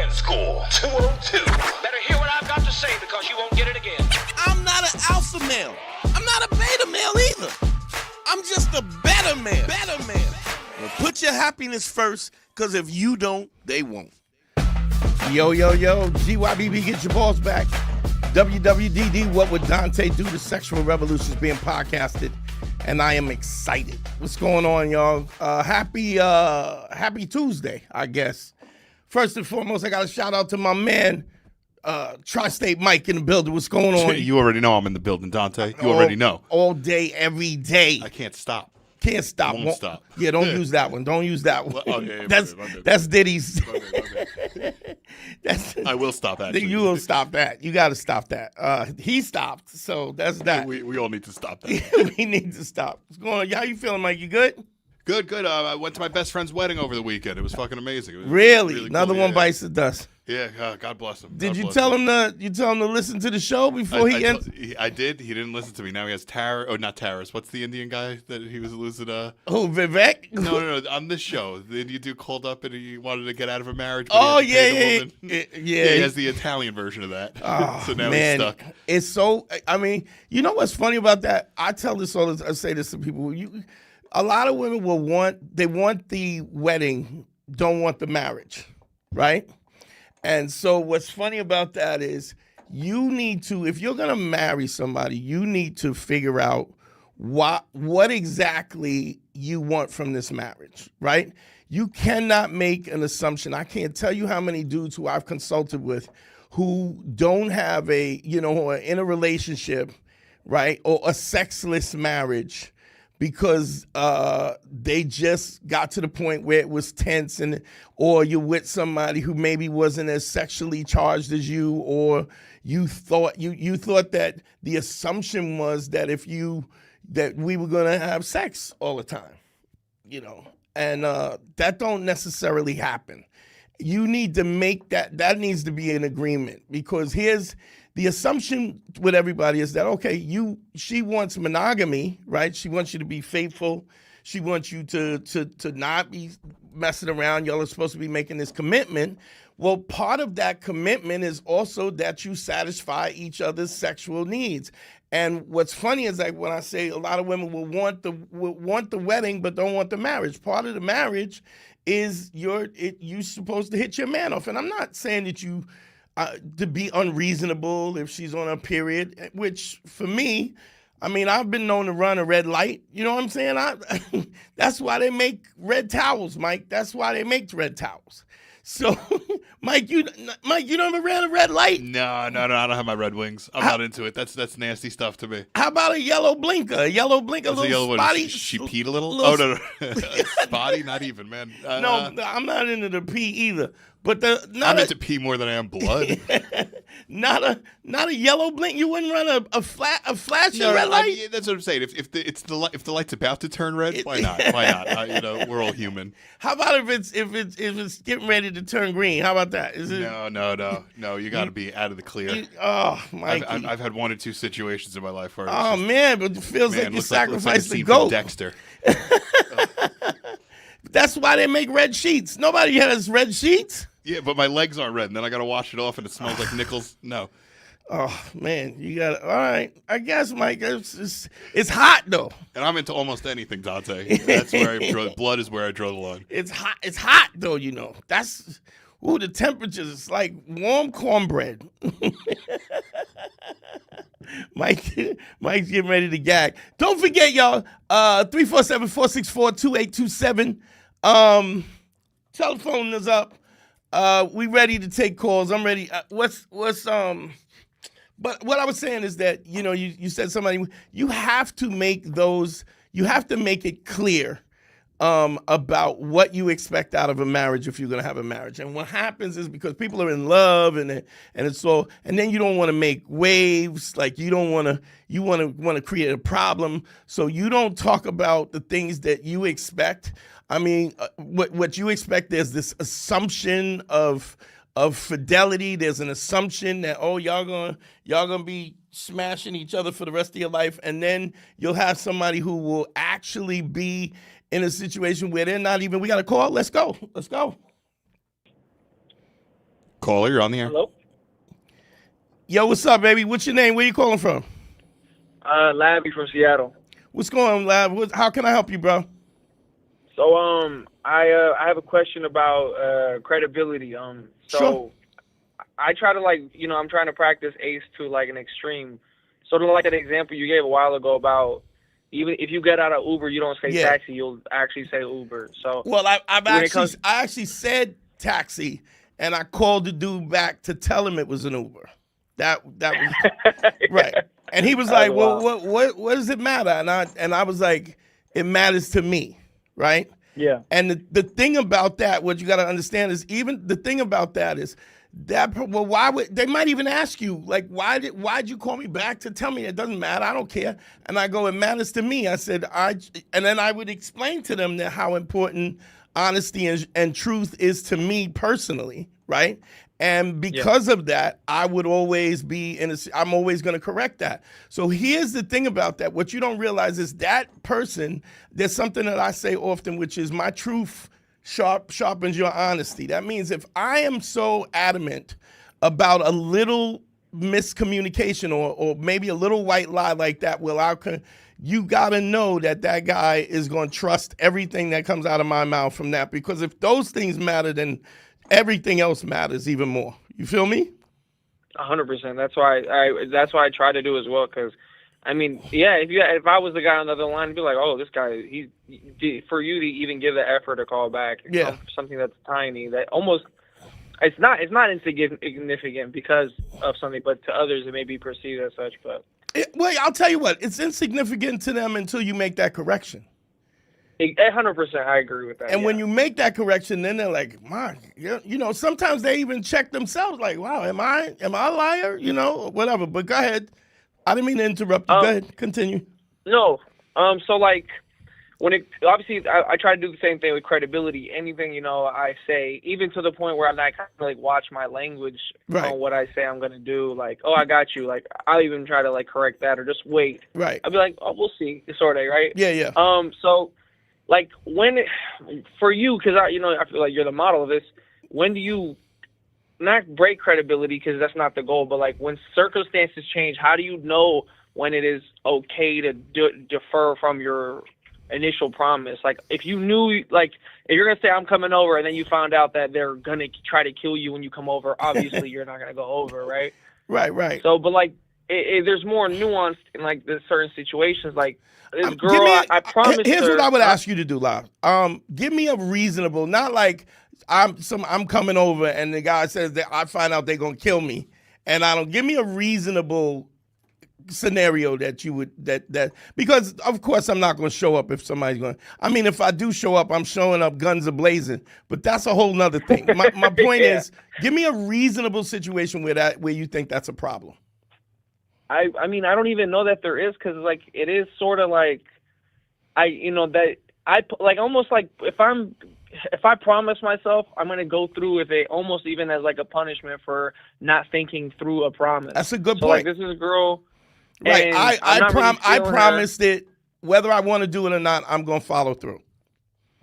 Gun School 202. Better hear what I've got to say because you won't get it again. I'm not an alpha male. I'm not a beta male either. I'm just a better man. Well, put your happiness first, because if you don't, they won't. Yo, GYBB, get your balls back. WWDD, What Would Dante Do? The Sexual Revolution is being podcasted, and I am excited. What's going on, y'all? Happy Tuesday, I guess. First and foremost, I got a shout out to my man, Tri-State Mike in the building. What's going on? You already know I'm in the building, Dante. You already know. All day, every day. I can't stop. Can't stop. Won't stop. Yeah, don't use that one. Don't use that one. Well, okay, that's Diddy's. I will stop, actually. You will stop that. You got to stop that. He stopped, so that's that. We all need to stop that. We need to stop. What's going on? How you feeling, Mike? You good? Good. I went to my best friend's wedding over the weekend. It was fucking amazing. It was really Another cool. one bites the dust. Yeah, God bless him. Did you tell him to listen to the show before he ends? I did. He didn't listen to me. Now he has Tara. Oh, not Taras. What's the Indian guy that he was losing? Who, Vivek? No. On this show, the Indian dude called up and he wanted to get out of a marriage. Oh, yeah. He has the Italian version of that. Oh, so now man. he's stuck. It's so. I mean, you know what's funny about that? I tell this all. I say this to people. A lot of women will want the wedding, don't want the marriage, right? And so what's funny about that is you need to, if you're going to marry somebody, you need to figure out what exactly you want from this marriage, right? You cannot make an assumption. I can't tell you how many dudes who I've consulted with who don't have who are in a relationship, right, or a sexless marriage, because they just got to the point where it was tense, or you're with somebody who maybe wasn't as sexually charged as you, or you thought that the assumption was that that we were gonna have sex all the time, and that don't necessarily happen. You need to make that needs to be an agreement, because here's the assumption with everybody is that, okay, she wants monogamy, right? She wants you to be faithful. She wants you to not be messing around. Y'all are supposed to be making this commitment. Well, part of that commitment is also that you satisfy each other's sexual needs. And what's funny is, like, when I say a lot of women will want the wedding but don't want the marriage. Part of the marriage is you're supposed to hit your man off. And I'm not saying that you to be unreasonable if she's on a period, which for me, I mean, I've been known to run a red light. You know what I'm saying? That's why they make red towels, Mike. That's why they make red towels. So, Mike, you never ran a red light? No, I don't have my Red Wings. I'm not into it. That's nasty stuff to me. How about a yellow blinker? A little spotty? She peed a little? Oh, no. Spotty? Not even, man. No, I'm not into the pee either. But I'm into pee more than I am blood. Not a yellow blink. You wouldn't run a flashing red light. I mean, that's what I'm saying. If the light's about to turn red, why not? Why not? We're all human. How about if it's getting ready to turn green? How about that? Is it? No. You got to be out of the clear. Mike. I've had one or two situations in my life where. Man, but it feels like you sacrificed the goat. goat. Dexter. That's why they make red sheets. Nobody has red sheets. Yeah, but my legs aren't red, and then I got to wash it off, and it smells like nickels. No. Oh, man, you got it. All right. I guess, Mike, it's hot, though. And I'm into almost anything, Dante. That's where I draw. Blood is where I draw the line. It's hot, though, That's, the temperatures, it's like warm cornbread. Mike's getting ready to gag. Don't forget, y'all, 347-464-2827. Telephone is up. We ready to take calls. I'm ready. But what I was saying is that, you said somebody, you have to make it clear about what you expect out of a marriage if you're going to have a marriage. And what happens is, because people are in love and it's so, and then you don't want to make waves, like you want to create a problem. So you don't talk about the things that you expect. I mean, what you expect, there's this assumption of fidelity. There's an assumption that, y'all gonna be smashing each other for the rest of your life, and then you'll have somebody who will actually be in a situation where they're not even. We got a call. Let's go. Caller, you're on the air. Hello? Yo, what's up, baby? What's your name? Where you calling from? Labby from Seattle. What's going on, Lab? How can I help you, bro? So, I have a question about credibility. Sure. I try to I'm trying to practice ACE to like an extreme. Sort of like an example you gave a while ago about even if you get out of Uber, you don't say Yeah. taxi, you'll actually say Uber. So, Well, I when it comes- actually said taxi, and I called the dude back to tell him it was an Uber. That was right. And he was like, "Well, what does it matter?" And I was like, "It matters to me, right?" Yeah. And the thing about that, what you got to understand is even the thing about that is that why would they might even ask you like why'd you call me back to tell me it doesn't matter, I don't care. And I go, it matters to me. I said and then I would explain to them that how important honesty and truth is to me personally, right? And because of that, I would always be I'm always going to correct that. So here's the thing about that. What you don't realize is that person, there's something that I say often, which is my truth sharpens your honesty. That means if I am so adamant about a little miscommunication or maybe a little white lie like that, you got to know that guy is going to trust everything that comes out of my mouth from that. Because if those things matter, then everything else matters even more. You feel me? 100%. That's why I try to do as well. Because, I mean, yeah, if I was the guy on the other line, I'd be like, oh, this guy, for you to even give the effort to call back, something that's tiny, that almost, it's not insignificant because of something, but to others it may be perceived as such. But well, I'll tell you what, it's insignificant to them until you make that correction. 100%, I agree with that. And when you make that correction, then they're like, "Man, sometimes they even check themselves, like, wow, am I a liar? Whatever." But go ahead. I didn't mean to interrupt you. Go ahead, continue. No, so like obviously I try to do the same thing with credibility. Anything I say, even to the point where I kind of like watch my language on what I say I'm gonna do. Like, oh, I got you. Like, I'll even try to like correct that or just wait. Right. I'll be like, oh, we'll see, sort of, right? Yeah. So. Like for you, because I feel like you're the model of this. When do you not break credibility? Because that's not the goal. But like when circumstances change, how do you know when it is okay to defer from your initial promise? Like if you knew, like if you're gonna say I'm coming over, and then you found out that they're gonna try to kill you when you come over, obviously you're not gonna go over, right? Right. So, but like there's more nuance in like the certain situations, like. This girl, I promised here's her, what I would ask you to do, Lyle. Give me a reasonable, not like I'm coming over and the guy says that I find out they're gonna kill me, and I don't. Give me a reasonable scenario that you would that because of course I'm not gonna show up if somebody's going. I mean, if I do show up, I'm showing up guns a blazing. But that's a whole nother thing. My point is, give me a reasonable situation where you think that's a problem. I mean, I don't even know that there is, because like it is sort of like almost like if I promise myself I'm gonna go through with it, almost even as like a punishment for not thinking through a promise. That's a good so, point. Like, this is a girl. Right. I promised her. it. Whether I want to do it or not, I'm gonna follow through.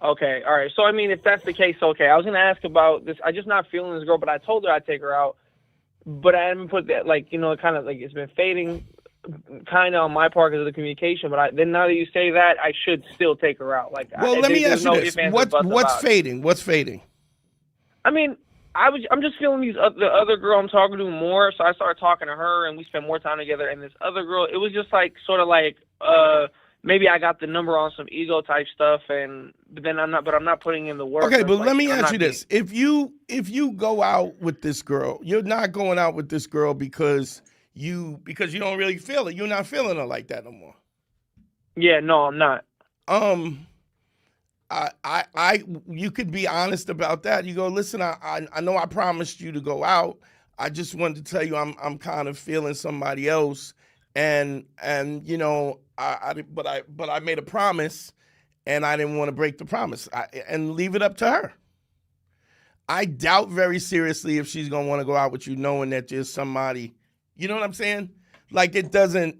Okay. All right. So I mean, if that's the case, okay. I was gonna ask about this. I'm just not feeling this girl, but I told her I'd take her out. But I haven't put that, like, kind of like it's been fading kind of on my part because of the communication. But then now that you say that, I should still take her out. Like, well, let me ask you this: what's fading? What's fading? I mean, I'm just feeling the other girl I'm talking to more. So I started talking to her, and we spent more time together. And this other girl, it was just like sort of like maybe I got the number on some ego type stuff, but I'm not putting in the work. Okay, but let me ask you this: if you go out with this girl, you're not going out with this girl because you don't really feel it. You're not feeling her like that no more. Yeah, no, I'm not. You could be honest about that. You go, listen, I know I promised you to go out. I just wanted to tell you I'm kind of feeling somebody else, and but I made a promise, and I didn't want to break the promise, and leave it up to her. I doubt very seriously if she's gonna want to go out with you, knowing that there's somebody. You know what I'm saying? Like it doesn't.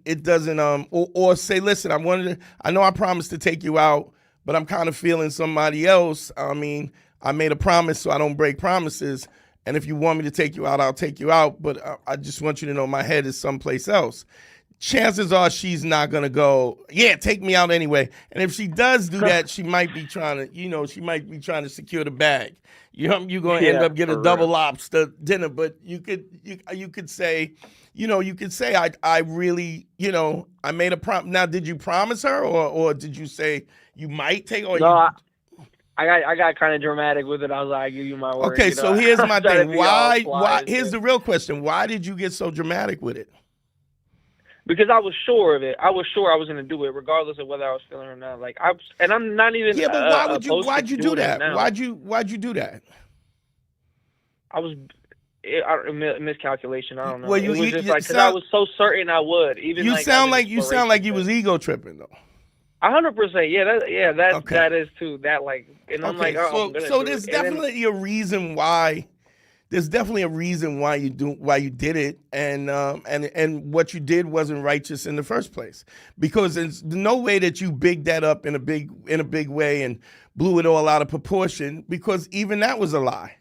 Or say, listen, I know I promised to take you out, but I'm kind of feeling somebody else. I mean, I made a promise, so I don't break promises. And if you want me to take you out, I'll take you out. But I just want you to know my head is someplace else. Chances are she's not going to go, yeah, take me out anyway. And if she does do that, she might be trying to secure the bag. You're going to end up getting a double lobster dinner. But you could say, I really, I made a promise. Now, did you promise her or did you say you might take? Or no, I got kind of dramatic with it. I was like, I give you my word. Okay, so here's my thing. Why? Here's the real question. Why did you get so dramatic with it? Because I was sure of it. I was sure I was going to do it, regardless of whether I was feeling it or not. Like and I'm not even. Yeah, but why'd you do that? Why'd you do that? I was miscalculation. I don't know. Well, it was just because I was so certain I would. Even you sound like you was ego tripping though. 100%. Yeah, that is too. That and I'm like, so there's definitely a reason why. There's definitely a reason why you did it, and what you did wasn't righteous in the first place. Because there's no way that you bigged that up in a big way and blew it all out of proportion. Because even that was a lie.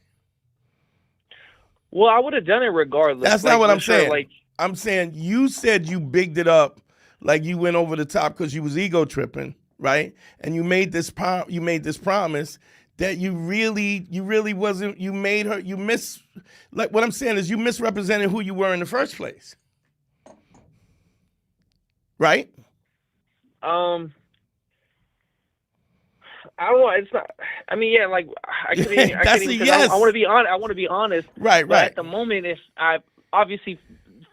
Well, I would have done it regardless. That's not what I'm saying. I'm saying you said you bigged it up, like you went over the top because you was ego tripping, right? And you made this promise. That you really wasn't. You made her. Like what I'm saying is you misrepresented who you were in the first place, right? I don't know. It's not. I mean, yeah. Like I could. Yes. I want to be honest. I want to be honest. Right. At the moment, if I obviously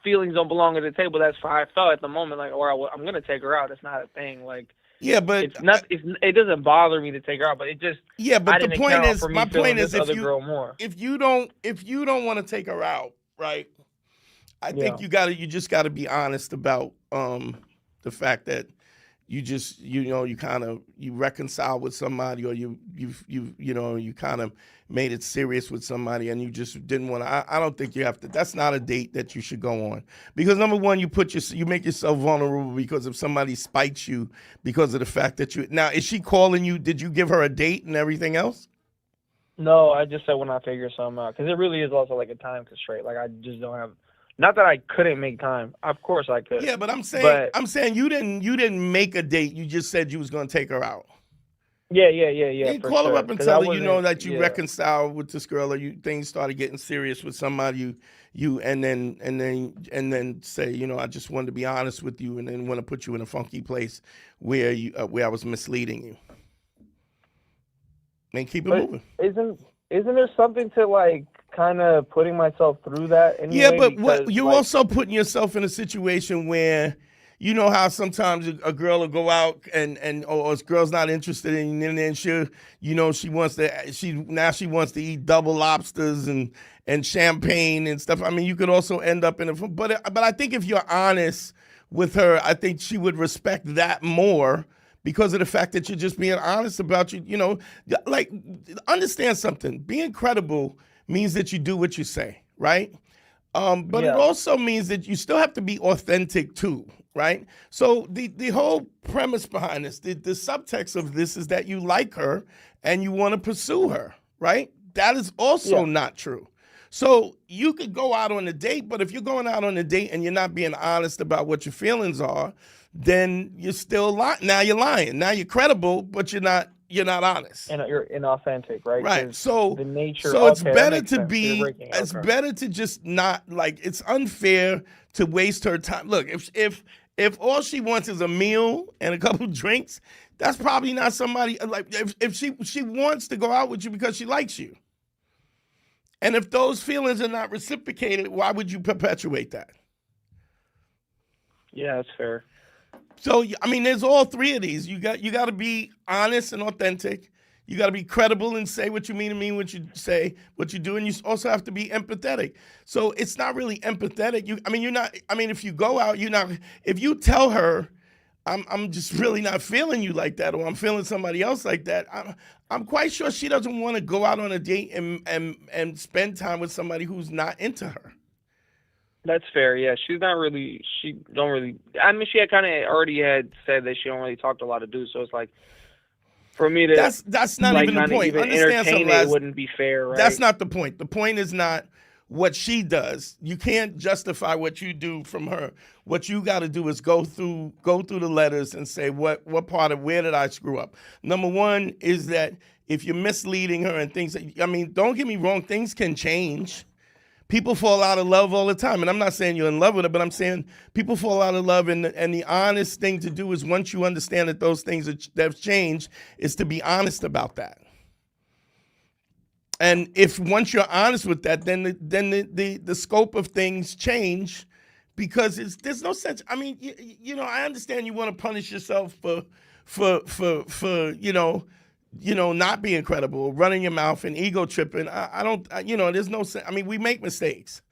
feelings don't belong at the table, that's how I felt at the moment. Like, I'm gonna take her out. It's not a thing. Like. Yeah, but it's not. It doesn't bother me to take her out, but it just. Yeah, but the point is, my point is, if you don't want to take her out, right? I think you just gotta be honest about the fact that you reconcile with somebody, or you kind of made it serious with somebody, and you just didn't want to. I don't think you have to. That's not a date that you should go on, because number one, you make yourself vulnerable because if somebody spikes you because of the fact that you. Now, is she calling you? Did you give her a date and everything else? No, I just said when I figure something out, because it really is also like a time constraint. Like I just don't have. Not that I couldn't make time. Of course I could. Yeah, but I'm saying you didn't make a date. You just said you was going to take her out. Yeah. You call her up and tell her, that you reconciled with this girl, or things started getting serious with somebody. And then say, I just wanted to be honest with you, and then want to put you in a funky place where I was misleading you. And keep it moving. Isn't there something to like kind of putting myself through that anyway? Yeah, but you're also putting yourself in a situation where you know how sometimes a girl will go out or a girl's not interested in you, and then she wants to eat double lobsters and champagne and stuff. I mean, you could also end up in a but I think if you're honest with her, I think she would respect that more. Because of the fact that you're just being honest about like understand something. Being credible means that you do what you say, right? But it also means that you still have to be authentic too, right? So the whole premise behind this, the subtext of this is that you like her and you want to pursue her, right? That is also not true. So you could go out on a date, but if you're going out on a date and you're not being honest about what your feelings are, then you're still lying. Now you're lying. Now you're credible, but you're not honest. And you're inauthentic, right? Right. So the nature. So it's better to be. It's better to just not like. It's unfair to waste her time. Look, if all she wants is a meal and a couple drinks, that's probably not somebody like. If she wants to go out with you because she likes you, and if those feelings are not reciprocated, why would you perpetuate that? Yeah, that's fair. So, I mean, there's all three of these. You got to be honest and authentic. You got to be credible and say what you mean and mean what you say, what you do. And you also have to be empathetic. So it's not really empathetic. If you go out, if you tell her, I'm just really not feeling you like that, or I'm feeling somebody else like that, I'm quite sure she doesn't want to go out on a date and spend time with somebody who's not into her. That's fair. Yeah, she don't really. I mean, she had kind of already had said that she don't really talk to a lot of dudes. So it's like, for me to That's not like even the kind of point. even Understand entertain something, it, Les. wouldn't be fair, right? That's not the point. The point is not what she does. You can't justify what you do from her. What you got to do is go through the letters and say what part of where did I screw up. Number one is that if you're misleading her and things, I mean, don't get me wrong, things can change. People fall out of love all the time, and I'm not saying you're in love with her, but I'm saying people fall out of love, and the honest thing to do is once you understand that those things that have changed, is to be honest about that. And if once you're honest with that, then the scope of things change, because there's no sense. I mean, you know, I understand you want to punish yourself for not being credible, running your mouth and ego tripping. I don't, there's no sense. I mean, we make mistakes.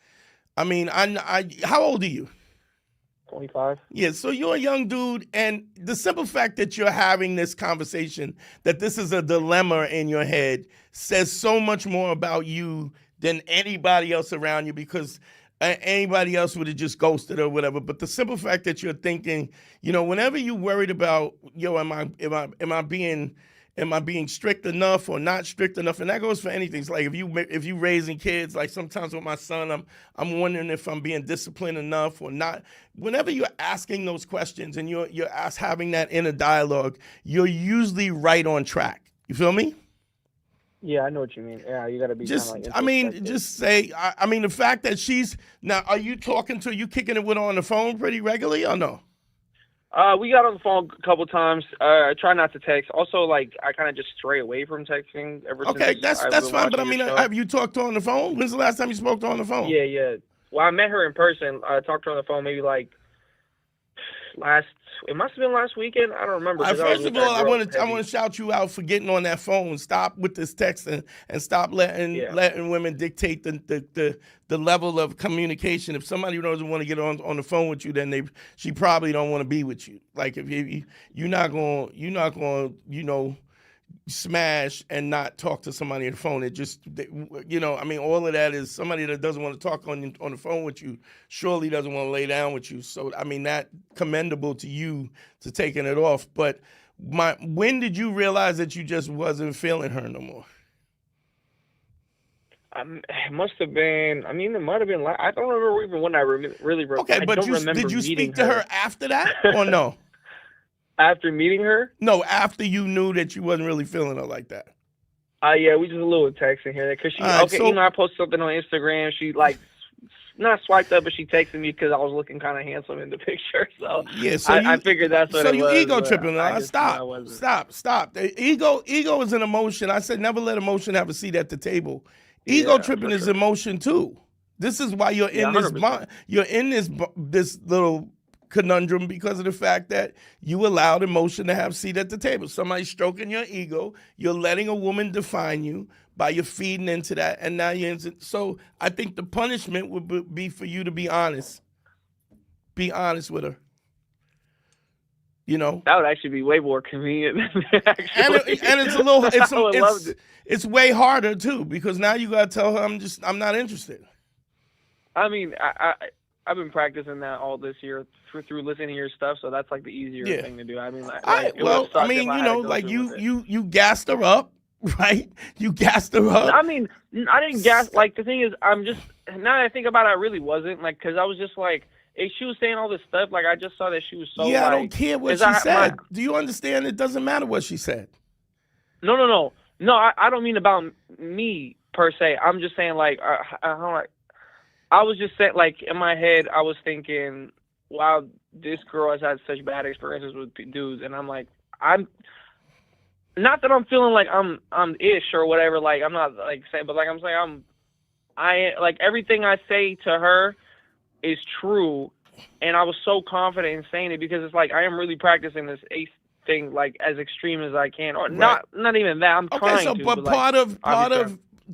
I mean, how old are you? 25. Yeah, so you're a young dude, and the simple fact that you're having this conversation, that this is a dilemma in your head, says so much more about you than anybody else around you, because anybody else would have just ghosted or whatever. But the simple fact that you're thinking, whenever you're worried about, am I being strict enough or not strict enough? And that goes for anything. It's like if you raising kids, like sometimes with my son, I'm wondering if I'm being disciplined enough or not. Whenever you're asking those questions and you're having that inner dialogue, you're usually right on track. You feel me? Yeah, I know what you mean. Yeah, you got to be Just, kind of I mean, just say, I mean, the fact that now, are you you kicking it with her on the phone pretty regularly or no? We got on the phone a couple times. I try not to text. Also, like, I kind of just stray away from texting ever since. Okay, that's fine. But I mean, have you talked to her on the phone? When's the last time you spoke to her on the phone? Yeah. Well, I met her in person. I talked to her on the phone maybe like it must have been last weekend. I don't remember. First of all, I want to shout you out for getting on that phone. Stop with this texting and stop letting women dictate the level of communication. If somebody doesn't want to get on the phone with you, then she probably don't want to be with you. Like if you're not going smash and not talk to somebody on the phone. It just, I mean, all of that is somebody that doesn't want to talk on the phone with you surely doesn't want to lay down with you. So, I mean, that commendable to you to taking it off. But when did you realize that you just wasn't feeling her no more? It must have been. I mean, it might have been. I don't remember even when I really. Okay, but did you speak to her after that or no? After meeting her? No, after you knew that you wasn't really feeling her like that. Yeah, we just a little texting here. Because I posted something on Instagram. She not swiped up, but she texted me because I was looking kind of handsome in the picture. So yeah, I figured that's what it was. So you ego tripping. Stop. The ego is an emotion. I said never let emotion have a seat at the table. Ego tripping is emotion too. This is why you're in this little conundrum, because of the fact that you allowed emotion to have a seat at the table. Somebody's stroking your ego. You're letting a woman define you by you feeding into that, and now you're into. So I think the punishment would be for you to be honest. Be honest with her. That would actually be way more convenient. And it's way harder too, because now you gotta tell her I'm not interested. I mean, I've been practicing that all this year through listening to your stuff, so that's like the easier thing to do. I mean, you gassed her up, right? You gassed her up. I mean, I didn't gas. Like, the thing is, I'm just, now that I think about it, I really wasn't, like, because I was just like, if she was saying all this stuff, like, I just saw that she was so. Yeah, I don't care what she said. Do you understand? It doesn't matter what she said. No. I don't mean about me per se. I'm just saying, like, I was just saying, like, in my head, I was thinking, wow, this girl has had such bad experiences with dudes, and I'm like, I'm not that I'm feeling like I'm ish or whatever, like, I'm not like saying, but like I'm saying, I like everything I say to her is true, and I was so confident in saying it because it's like I am really practicing this ace thing, like, as extreme as I can, or not even that. I'm trying to. But part of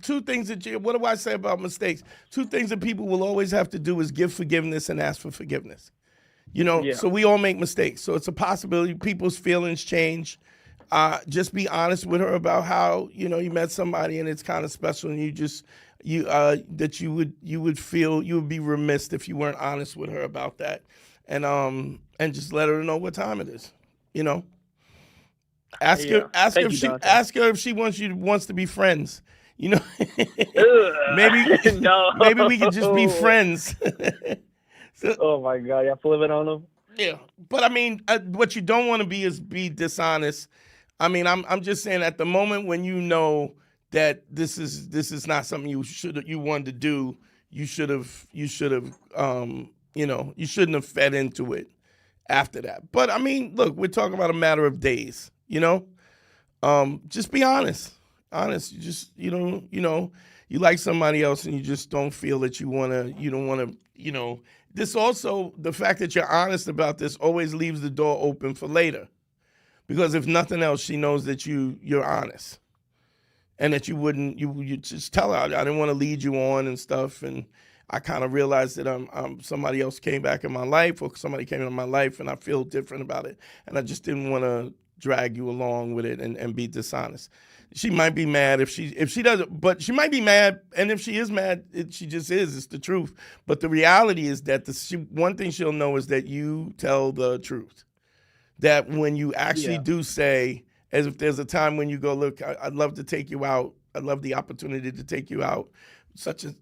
two things what do I say about mistakes? Two things that people will always have to do is give forgiveness and ask for forgiveness. So we all make mistakes. So it's a possibility people's feelings change. Just be honest with her about how, you met somebody and it's kind of special, and you would be remiss if you weren't honest with her about that. And just let her know what time it is, Ask Yeah. her. Ask her Thank if you, she. Dante. Ask her if she wants to be friends. You know, maybe Ugh. No. maybe we could just be friends. So, Oh my God, y'all flipping on them. yeah, but I mean, what you don't want to be is be dishonest. I mean, I'm just saying at the moment when you know that this is not something you wanted to do, you shouldn't have fed into it after that. But I mean, look, we're talking about a matter of days. Just be honest. Honest. You just you like somebody else and you just don't feel that you don't wanna. This also, the fact that you're honest about this always leaves the door open for later. Because if nothing else, she knows that you're honest. And that you wouldn't you just tell her I didn't want to lead you on and stuff, and I kind of realized that somebody else came back in my life, or somebody came into my life and I feel different about it, and I just didn't want to drag you along with it and be dishonest. She might be mad if she doesn't, but she might be mad, and if she is mad, she just is. It's the truth. But the reality is that one thing she'll know is that you tell the truth. That when you actually Yeah. do say, as if there's a time when you go, look, I'd love to take you out. I'd love the opportunity to take you out.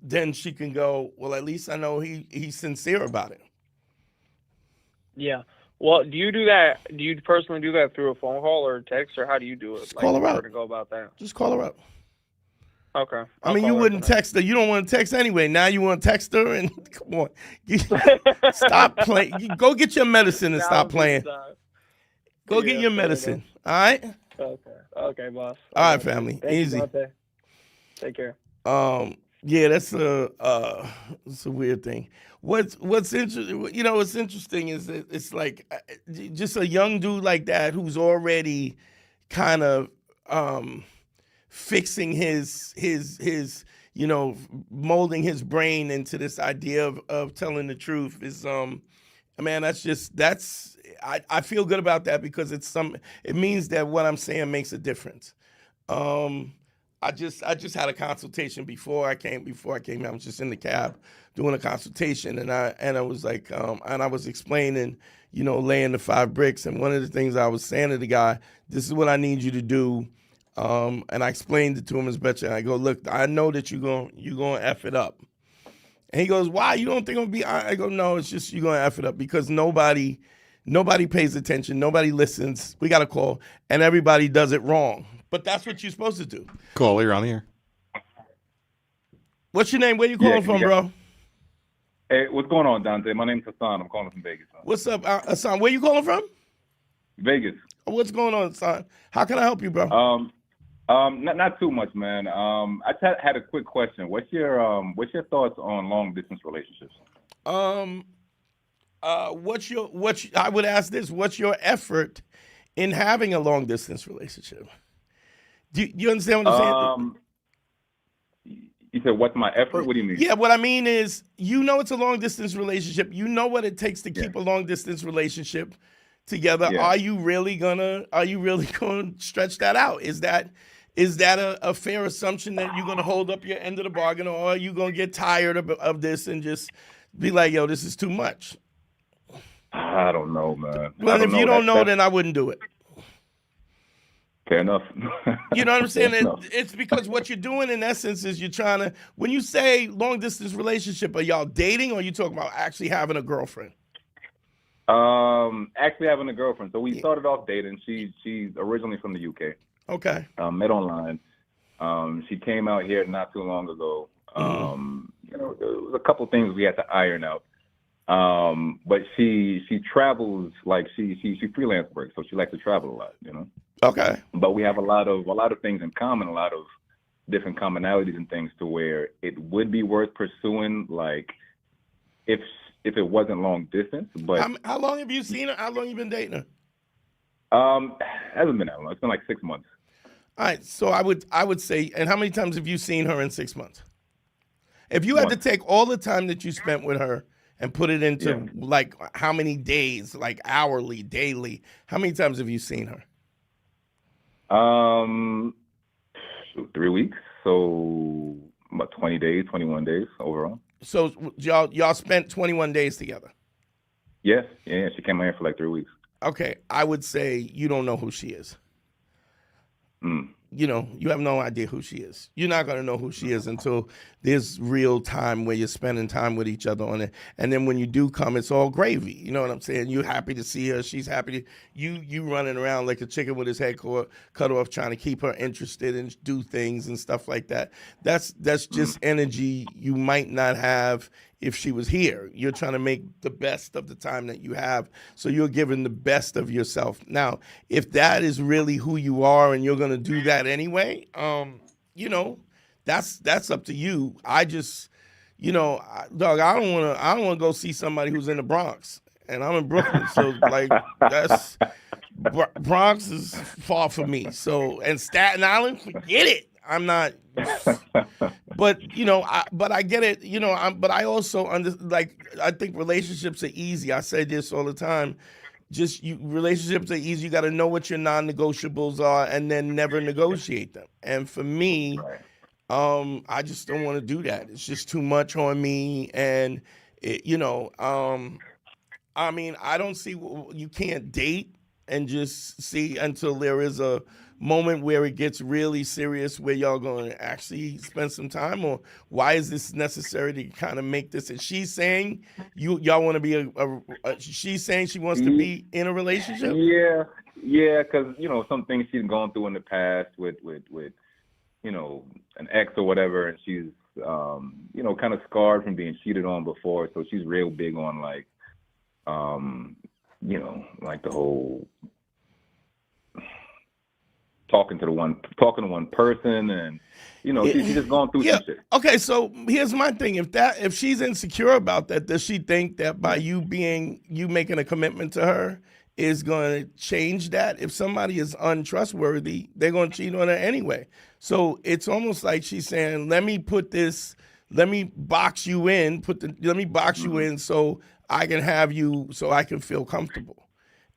Then she can go, well, at least I know he's sincere about it. Yeah. Well, do you do that? Do you personally do that through a phone call or a text, or how do you do it? Just call her prefer up. to go about that? Just call her up. Okay. I mean, you wouldn't text her. You don't want to text anyway. Now you want to text her, and come on, stop playing. Go get your medicine and stop playing. Go get your medicine. All right. Okay, boss. All right, family. Thank Easy. you, Dante. Take care. Yeah, that's a weird thing. What's interesting, what's interesting is that it's like just a young dude like that who's already kind of fixing his molding his brain into this idea of telling the truth is man, I feel good about that because it means that what I'm saying makes a difference. I just had a consultation before I came. I was just in the cab doing a consultation, and I was like, and I was explaining, laying the 5 bricks. And one of the things I was saying to the guy, this is what I need you to do. And I explained it to him as best. And I go, look, I know that you're gonna F it up. And he goes, why? You don't think I'm gonna be? I go, no, it's just you're gonna F it up because nobody pays attention, nobody listens. We got a call, and everybody does it wrong. But that's what you're supposed to do. Cool, you're on the air. What's your name? Where you calling from, bro? Hey, what's going on, Dante? My name's Hassan. I'm calling from Vegas. Son. What's up, Hassan? Where you calling from? Vegas. What's going on, Hassan? How can I help you, bro? Not too much, man. I had a quick question. What's your thoughts on long distance relationships? I would ask this: what's your effort in having a long distance relationship? Do you understand what I'm saying? You said, what's my effort? What do you mean? Yeah, what I mean is, it's a long distance relationship. You know what it takes to keep a long distance relationship together. Yeah. Are you really gonna stretch that out? Is that a fair assumption that you're gonna hold up your end of the bargain, or are you gonna get tired of this and just be like, yo, this is too much? I don't know, man. Well, if you don't know, then I wouldn't do it. Fair enough. You know what I'm saying? It's because what you're doing in essence is you're trying to, when you say long distance relationship, are y'all dating or are you talking about actually having a girlfriend? Actually having a girlfriend. So we started off dating. She's originally from the UK. Okay. Met online. She came out here not too long ago. There was a couple things we had to iron out. But she travels, like she freelance works, so she likes to travel a lot, Okay. But we have a lot of things in common, a lot of different commonalities and things to where it would be worth pursuing, like if it wasn't long distance. But how long have you seen her? How long have you been dating her? Hasn't been that long. It's been like 6 months. All right. So I would say, and how many times have you seen her in 6 months? If you had to take all the time that you spent with her and put it into like how many days, like hourly, daily, how many times have you seen her? 3 weeks. So about 20 days, 21 days overall. So y'all spent 21 days together? Yeah. She came out here for like 3 weeks. Okay. I would say you don't know who she is. You know, you have no idea who she is. You're not going to know who she is until there's real time where you're spending time with each other on it. And then when you do come, it's all gravy. You know what I'm saying? You're happy to see her. She's happy to you running around like a chicken with his head cut off, trying to keep her interested and do things and stuff like that. That's just energy you might not have if she was here. You're trying to make the best of the time that you have, so you're giving the best of yourself. Now, if that is really who you are and you're going to do that anyway, you know, that's up to you. I just, you know, dog, I don't want to go see somebody who's in the Bronx and I'm in Brooklyn. So like that's Bronx is far from me. So, and Staten Island, forget it. I'm not. But you know, I get it. You know, but I also I think relationships are easy. I say this all the time. Relationships are easy. You got to know what your non-negotiables are, and then never negotiate them. And for me, I just don't want to do that. It's just too much on me, and you know, I mean, I don't see you can't date and just see until there is a moment where it gets really serious where y'all going to actually spend some time, or why is this necessary to kind of make this? And she's saying y'all want to be she's saying she wants to be in a relationship. Yeah, because you know some things she's gone through in the past with you know an ex or whatever, and she's you know kind of scarred from being cheated on before, so she's real big on like you know like the whole talking to one person, and you know she's just gone through some shit. Okay, so here's my thing: if she's insecure about that, does she think that by you making a commitment to her is going to change that? If somebody is untrustworthy, they're going to cheat on her anyway. So it's almost like she's saying, let me box you in, you in so I can have you, so I can feel comfortable.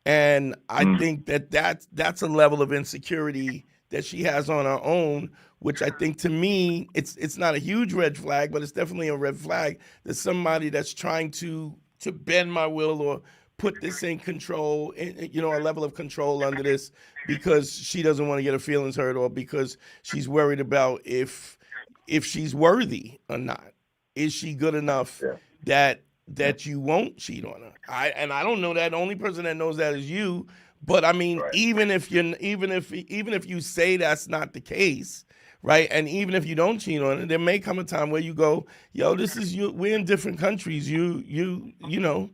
And I think that's a level of insecurity that she has on her own, which I think to me, it's not a huge red flag, but it's definitely a red flag that somebody that's trying to bend my will or put this in control, you know, a level of control under this because she doesn't want to get her feelings hurt or because she's worried about if she's worthy or not. Is she good enough that you won't cheat on her? I don't know that. The only person that knows that is you. But I mean, even if you say that's not the case, right? And even if you don't cheat on it, there may come a time where you go, yo, this is you. We're in different countries. You know,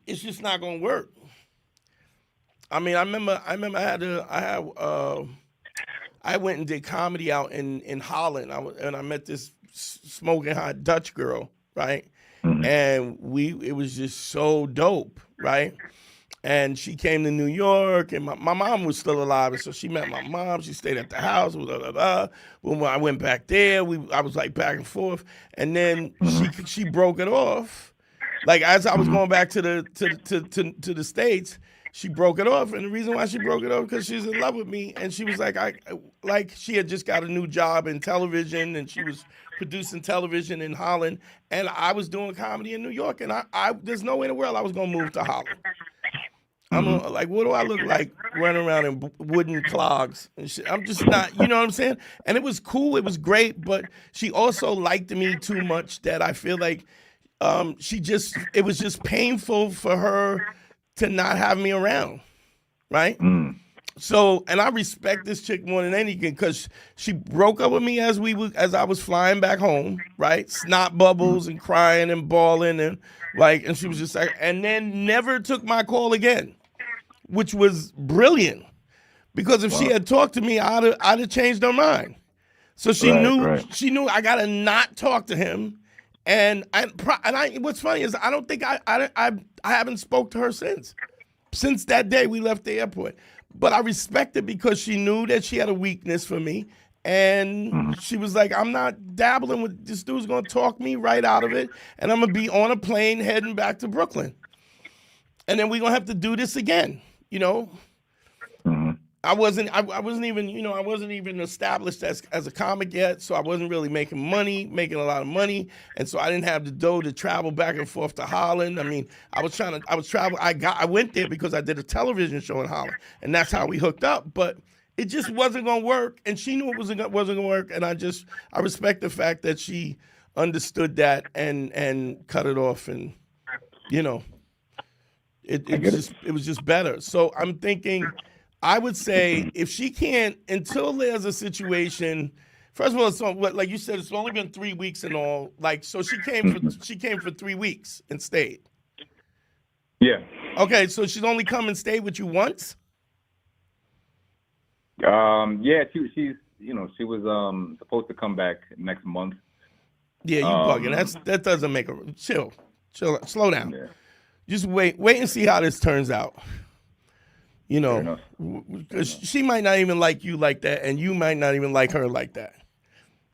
it's just not gonna work. I mean, I remember I went and did comedy out in Holland. I met this smoking hot Dutch girl, right? And it was just so dope, right? And she came to New York, and my mom was still alive, and so she met my mom. She stayed at the house. Blah, blah, blah. When I went back there, I was like back and forth, and then she broke it off. Like as I was going back to the States, she broke it off, and the reason why she broke it off because she's in love with me, and she was like she had just got a new job in television, and she was producing television in Holland, and I was doing comedy in New York, and I there's no way in the world I was gonna move to Holland. I'm like, what do I look like running around in wooden clogs and shit? I'm just not, you know what I'm saying? And it was cool, it was great, but she also liked me too much that I feel like it was just painful for her to not have me around, right? So, and I respect this chick more than anything because she broke up with me as I was flying back home, right? Snot bubbles and crying and bawling and she was just like, and then never took my call again, which was brilliant because if she had talked to me, I'd have changed her mind. So she knew I gotta not talk to him, and what's funny is I don't think I haven't spoke to her since that day we left the airport. But I respect it because she knew that she had a weakness for me. And she was like, I'm not dabbling with this dude's going to talk me right out of it. And I'm going to be on a plane heading back to Brooklyn. And then we're going to have to do this again, you know? I wasn't even, I wasn't even established as a comic yet, so I wasn't really making a lot of money, and so I didn't have the dough to travel back and forth to Holland. I mean, I was traveling. I went there because I did a television show in Holland, and that's how we hooked up. But it just wasn't gonna work, and she knew it wasn't gonna work, and I respect the fact that she understood that and cut it off, and it was just better. So I'm thinking, I would say if she can't, until there's a situation. First of all, it's like you said, it's only been 3 weeks and all. Like, so she came for 3 weeks and stayed. Yeah. Okay, so she's only come and stayed with you once. Yeah. She's she was supposed to come back next month. Yeah, you bugging. That doesn't make her chill. Slow down. Yeah. Just wait and see how this turns out. Because she might not even like you like that, and you might not even like her like that.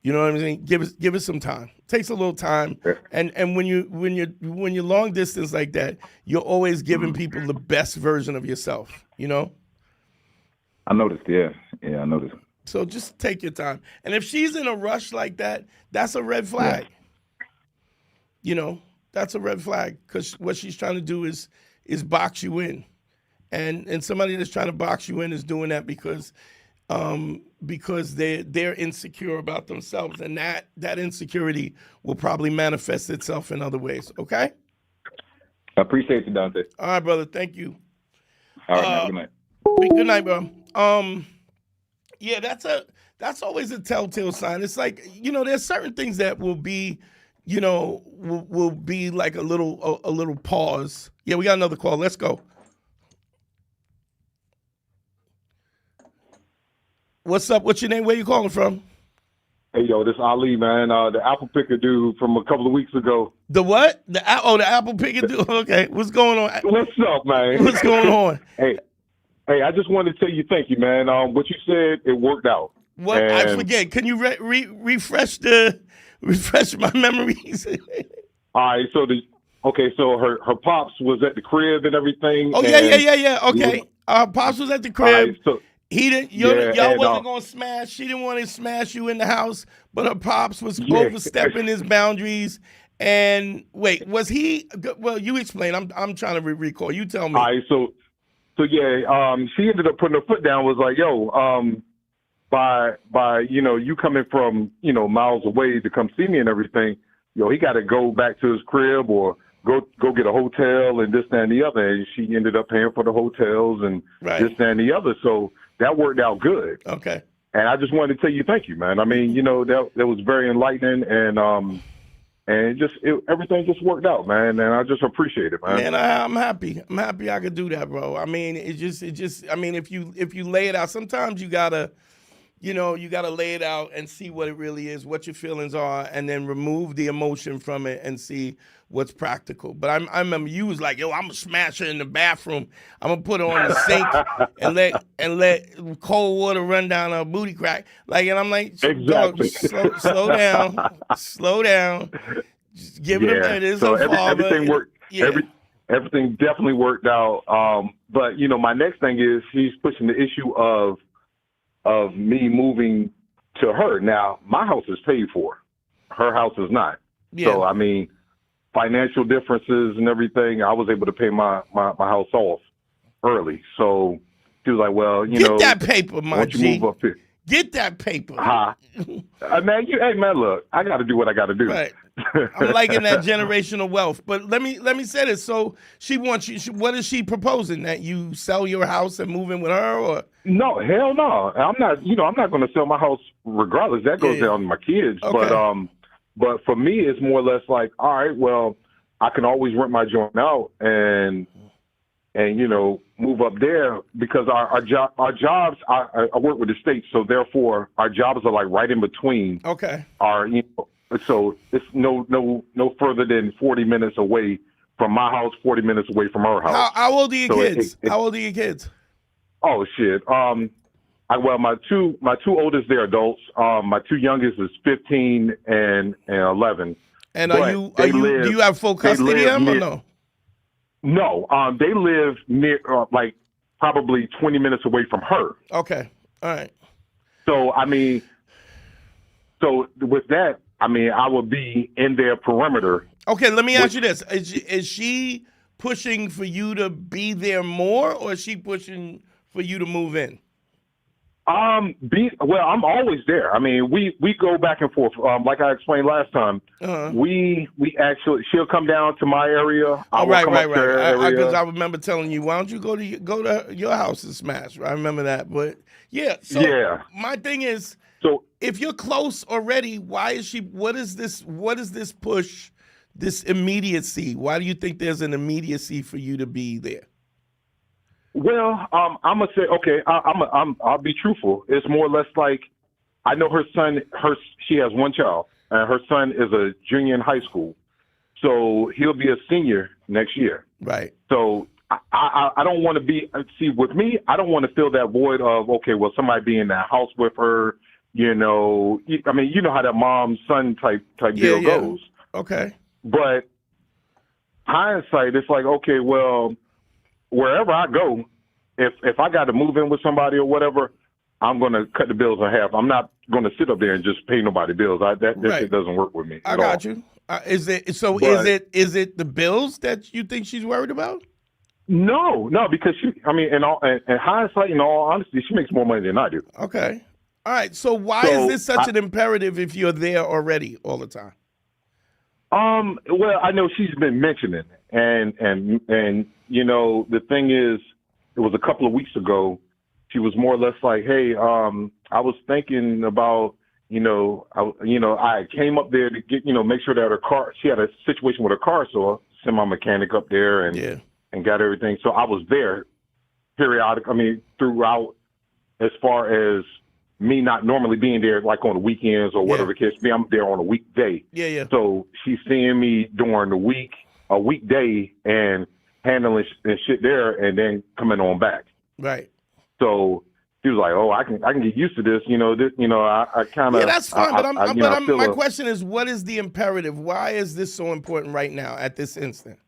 You know what I'm saying? Give it some time. It takes a little time, and when you're long distance like that, you're always giving people the best version of yourself. I noticed. Yeah, I noticed. So just take your time. And if she's in a rush like that, that's a red flag. Yeah. That's a red flag, because what she's trying to do is box you in. And somebody that's trying to box you in is doing that because they're insecure about themselves, and that insecurity will probably manifest itself in other ways. Okay. I appreciate you, Dante. All right, brother. Thank you. All right, man. Good night, bro. Yeah, that's always a telltale sign. It's like, there's certain things that will be, will be like a little pause. Yeah, we got another call. Let's go. What's up? What's your name? Where you calling from? Hey, yo, this Ali, man. The apple picker dude from a couple of weeks ago. The what? The apple picker dude? Okay. What's going on? What's up, man? What's going on? Hey, I just wanted to tell you thank you, man. What you said, it worked out. What? I forget. Can you refresh my memories? All right, so her pops was at the crib and everything. Oh, yeah. Okay. Pops was at the crib. Right, so, he didn't. Y'all wasn't gonna smash. She didn't want to smash you in the house, but her pops was overstepping his boundaries. And wait, was he? Well, you explain. I'm trying to recall. You tell me. All right, so yeah, she ended up putting her foot down. Was like, yo, by you coming from miles away to come see me and everything, he got to go back to his crib or go get a hotel and this, that, and the other. And she ended up paying for the hotels and this, that, and the other. So that worked out good. Okay. And I just wanted to tell you thank you, man. I mean, that was very enlightening, and everything just worked out, man. And I just appreciate it, man. Man, I'm happy. I'm happy I could do that, bro. I mean, it just. I mean, if you lay it out, sometimes you gotta lay it out and see what it really is, what your feelings are, and then remove the emotion from it and see what's practical. But I remember you was like, yo, I'm gonna smash her in the bathroom. I'm gonna put her on the sink and let cold water run down her booty crack. Like, and I'm like, exactly. Slow down. Just give it a minute. It's so a father. Everything worked. Yeah. Everything definitely worked out. But my next thing is she's pushing the issue of me moving to her. Now, my house is paid for. Her house is not. Yeah. So, I mean, financial differences and everything, I was able to pay my house off early. So she was like, well, get that paper, my G. Move up here. Get that paper. Man, look, I got to do what I got to do. Right. I'm liking that generational wealth. But let me say this. So she wants you. What is she proposing? That you sell your house and move in with her, or? No, hell no. I'm not. I'm not going to sell my house regardless. That goes down to my kids. Okay. But for me, it's more or less like, all right, well, I can always rent my joint out and move up there because our jobs. I work with the state, so therefore our jobs are like right in between. Okay. So it's no further than 40 minutes away from my house, 40 minutes away from her house. How old are your kids? How old are your kids? Oh shit. My two oldest, they're adults. My two youngest is 15 and 11. And do you have full custody of them or no? No. They live near probably 20 minutes away from her. Okay. All right. So, I mean, so with that, I mean, I would be in their perimeter. Okay, let me ask you this. Is she pushing for you to be there more, or is she pushing for you to move in? Well, I'm always there. I mean, we go back and forth. Like I explained last time, we actually, she'll come down to my area. I will come up to her area. Because I remember telling you, why don't you go to your house and smash? I remember that. But yeah, so my thing is, so if you're close already, why is she? What is this push? This immediacy. Why do you think there's an immediacy for you to be there? Well, I'm gonna say, okay, I'll be truthful. It's more or less like, I know her son. She has one child, and her son is a junior in high school, so he'll be a senior next year. Right. So I don't want to be. See, with me, I don't want to fill that void of, okay, well, somebody be in that house with her. You know, I mean, you know how that mom-son type deal goes. Okay. But hindsight, it's like, okay, well, wherever I go, if I got to move in with somebody or whatever, I'm going to cut the bills in half. I'm not going to sit up there and just pay nobody bills. That shit doesn't work with me. I got you. Is it the bills that you think she's worried about? No, because she. I mean, in hindsight, in all honesty, she makes more money than I do. Okay. All right. So why is this such an imperative if you're there already all the time? Well, I know she's been mentioning it, and you know, the thing is, it was a couple of weeks ago. She was more or less like, "Hey, I was thinking about, I came up there to get, make sure that her car. She had a situation with her car, so I sent my mechanic up there and got everything. So I was there periodic. I mean, throughout, as far as me not normally being there, like on the weekends or whatever the case be, I'm there on a weekday. Yeah. So she's seeing me during the week, a weekday, and handling shit there, and then coming on back. Right. So she was like, "Oh, I can get used to this." I kind of. Yeah, that's fine. My question is, what is the imperative? Why is this so important right now at this instant?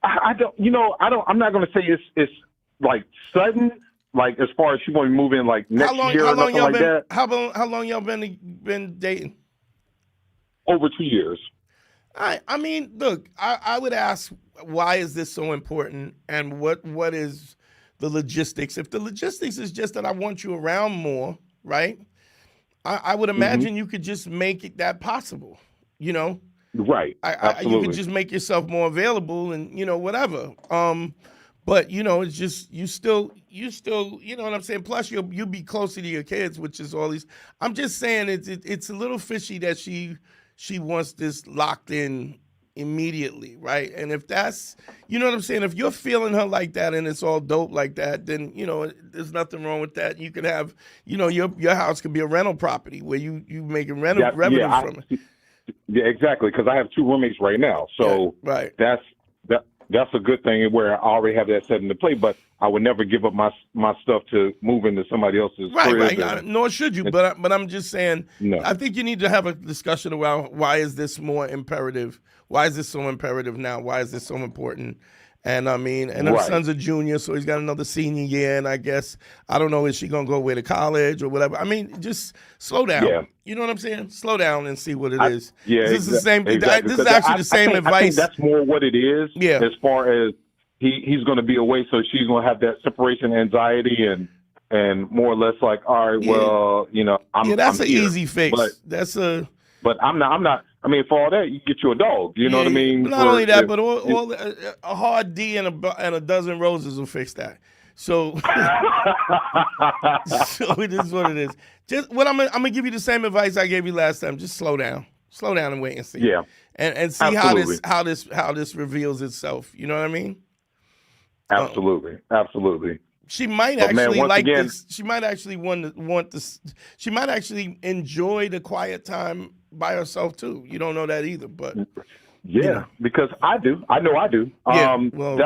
I don't. I'm not going to say it's like sudden. Like, as far as she want to move in like next year or nothing like that. How long y'all been dating? Over 2 years. I mean, look, I would ask, why is this so important, and what is the logistics? If the logistics is just that I want you around more, right? I would imagine you could just make it that possible, Right. Absolutely. You could just make yourself more available and, whatever. But it's just you still, you know what I'm saying? Plus you'll be closer to your kids, which is all these. I'm just saying it's a little fishy that she wants this locked in immediately, right? And if that's, you know what I'm saying? If you're feeling her like that and it's all dope like that, then there's nothing wrong with that. You could have, your house could be a rental property where you making revenue from it. Yeah, exactly. Because I have 2 roommates right now, so that's a good thing where I already have that set into play. But I would never give up my stuff to move into somebody else's crib. Right. Nor should you. But I'm just saying. No. I think you need to have a discussion around why is this more imperative? Why is this so imperative now? Why is this so important? And I mean, her son's a junior, so he's got another senior year. And I guess, I don't know, is she going to go away to college or whatever? I mean, just slow down. Yeah. You know what I'm saying? Slow down and see what it is. Yeah, this is the same. Exactly. This is actually the same advice. I think that's more what it is. Yeah. As far as he's going to be away, so she's going to have that separation anxiety and more or less like, all right, well, that's an easy fix. But I'm not. I mean, for all that, you get you a dog. You know what I mean? Not only that, but all a hard D and a dozen roses will fix that. So, so it is what it is. Just I'm gonna give you the same advice I gave you last time. Just slow down and wait and see. Yeah, and see how this reveals itself. You know what I mean? Absolutely. She might actually like this. She might actually want this. She might actually enjoy the quiet time by herself too. You don't know that either, but because I do. I know I do.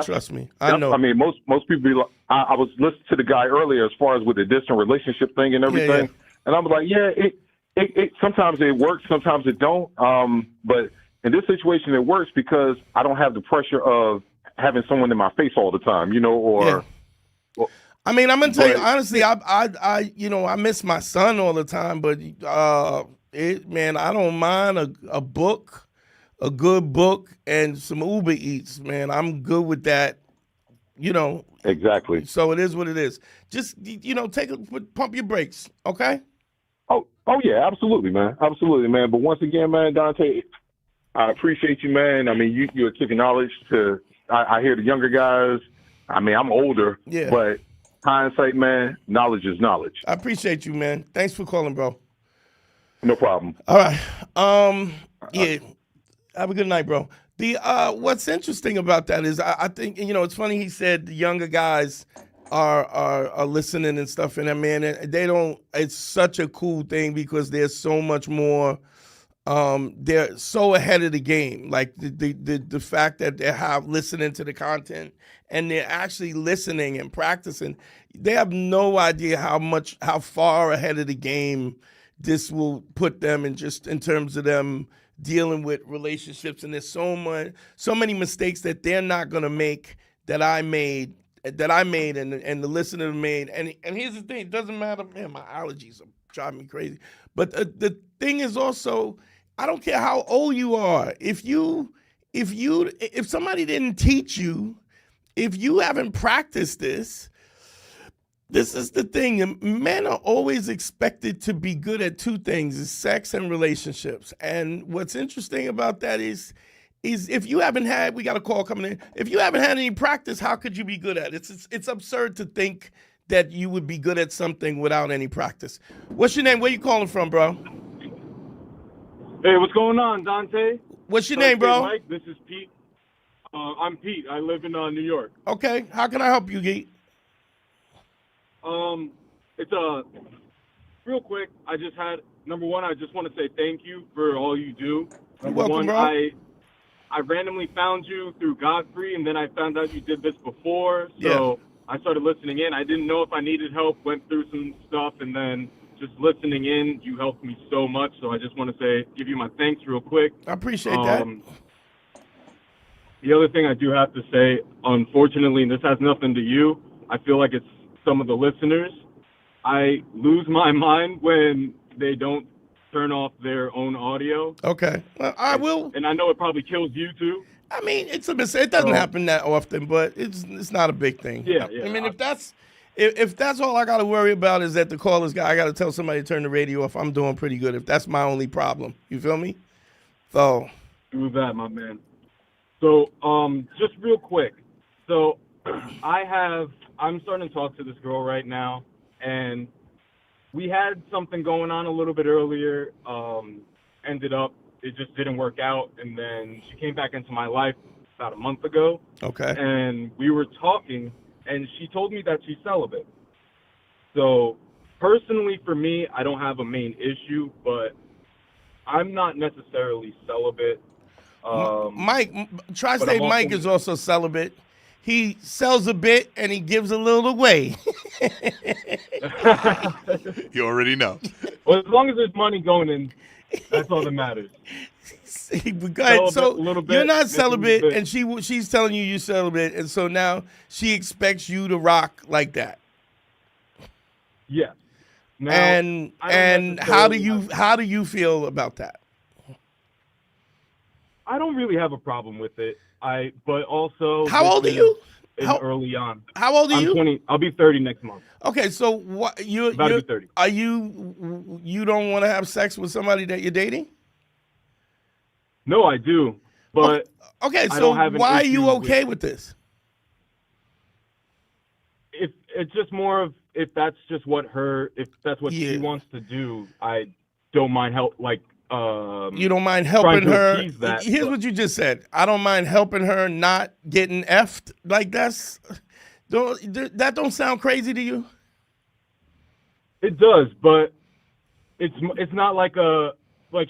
Trust me, I know. I mean, most people be like, I was listening to the guy earlier as far as with the distant relationship thing and everything, and I was like, it sometimes it works, sometimes it don't. But in this situation, it works because I don't have the pressure of having someone in my face all the time, Well, I mean, I'm gonna tell you but honestly, I miss my son all the time, but man, I don't mind a book, a good book, and some Uber Eats, man. I'm good with that, you know. exactly. So it is what it is. Just pump your brakes, okay? Oh yeah, absolutely, man. Absolutely, man. But once again, man, Dante, I appreciate you, man. I mean, you're a kick of knowledge to. I hear the younger guys. I mean, I'm older, Yeah. but hindsight, man, knowledge is knowledge. I appreciate you, man. Thanks for calling, bro. No problem. All right. Yeah. Have a good night, bro. The what's interesting about that is I think it's funny he said the younger guys are listening and stuff, and man, they don't. It's such a cool thing because there's so much more. They're so ahead of the game. Like the fact that they're listening to the content and they're actually listening and practicing. They have no idea how far ahead of the game this will put them in terms of them dealing with relationships. And there's so many mistakes that they're not gonna make that I made and the listener made. And here's the thing: it doesn't matter. Man, my allergies are driving me crazy. But the thing is also, I don't care how old you are. If somebody didn't teach you, if you haven't practiced this is the thing. Men are always expected to be good at two things: is sex and relationships. And what's interesting about that is if you haven't had, we got a call coming in. If you haven't had any practice, how could you be good at it? It's absurd to think that you would be good at something without any practice. What's your name? Where you calling from, bro? Hey, what's going on, Dante? What's your name, bro? Mike, this is Pete. I'm Pete. I live in New York. Okay. How can I help you, Geek? It's real quick. Number one, I just want to say thank you for all you do. You're welcome, bro. I randomly found you through Godfrey, and then I found out you did this before. So I started listening in. I didn't know if I needed help, went through some stuff, and then just listening in, you helped me so much. So I just want to give you my thanks real quick. I appreciate that. The other thing I do have to say, unfortunately, and this has nothing to you, I feel like it's some of the listeners. I lose my mind when they don't turn off their own audio. Okay. Well, I will. And I know it probably kills you too. I mean, it's a mistake. It doesn't happen that often, but it's not a big thing. Yeah. I mean, if that's all I got to worry about is that the caller's guy, I got to tell somebody to turn the radio off. I'm doing pretty good. If that's my only problem, you feel me? So do that, my man. So, just real quick. So, I'm starting to talk to this girl right now, and we had something going on a little bit earlier. Ended up, it just didn't work out, and then she came back into my life about a month ago. Okay. And we were talking, and she told me that she's celibate. So, personally, for me, I don't have a main issue, but I'm not necessarily celibate. Tri-State Mike is also celibate. He sells a bit and he gives a little away. You already know. Well, as long as there's money going in, that's all that matters. Go ahead. So you're not celibate, and she's telling you you're celibate, and so now she expects you to rock like that. Yes. Now, and how do you feel about that? I don't really have a problem with it. But also, how old are you? Early on. How old are you? I'm 20. I'll be 30 next month. Okay, so what you about to be 30. Are you don't want to have sex with somebody that you're dating? No, I do. But okay, so why are you okay with this? If it's just more of if that's what she wants to do, I don't mind help. You don't mind helping her. Here's what you just said. I don't mind helping her not getting effed. Like that don't sound crazy to you? It does, but it's not like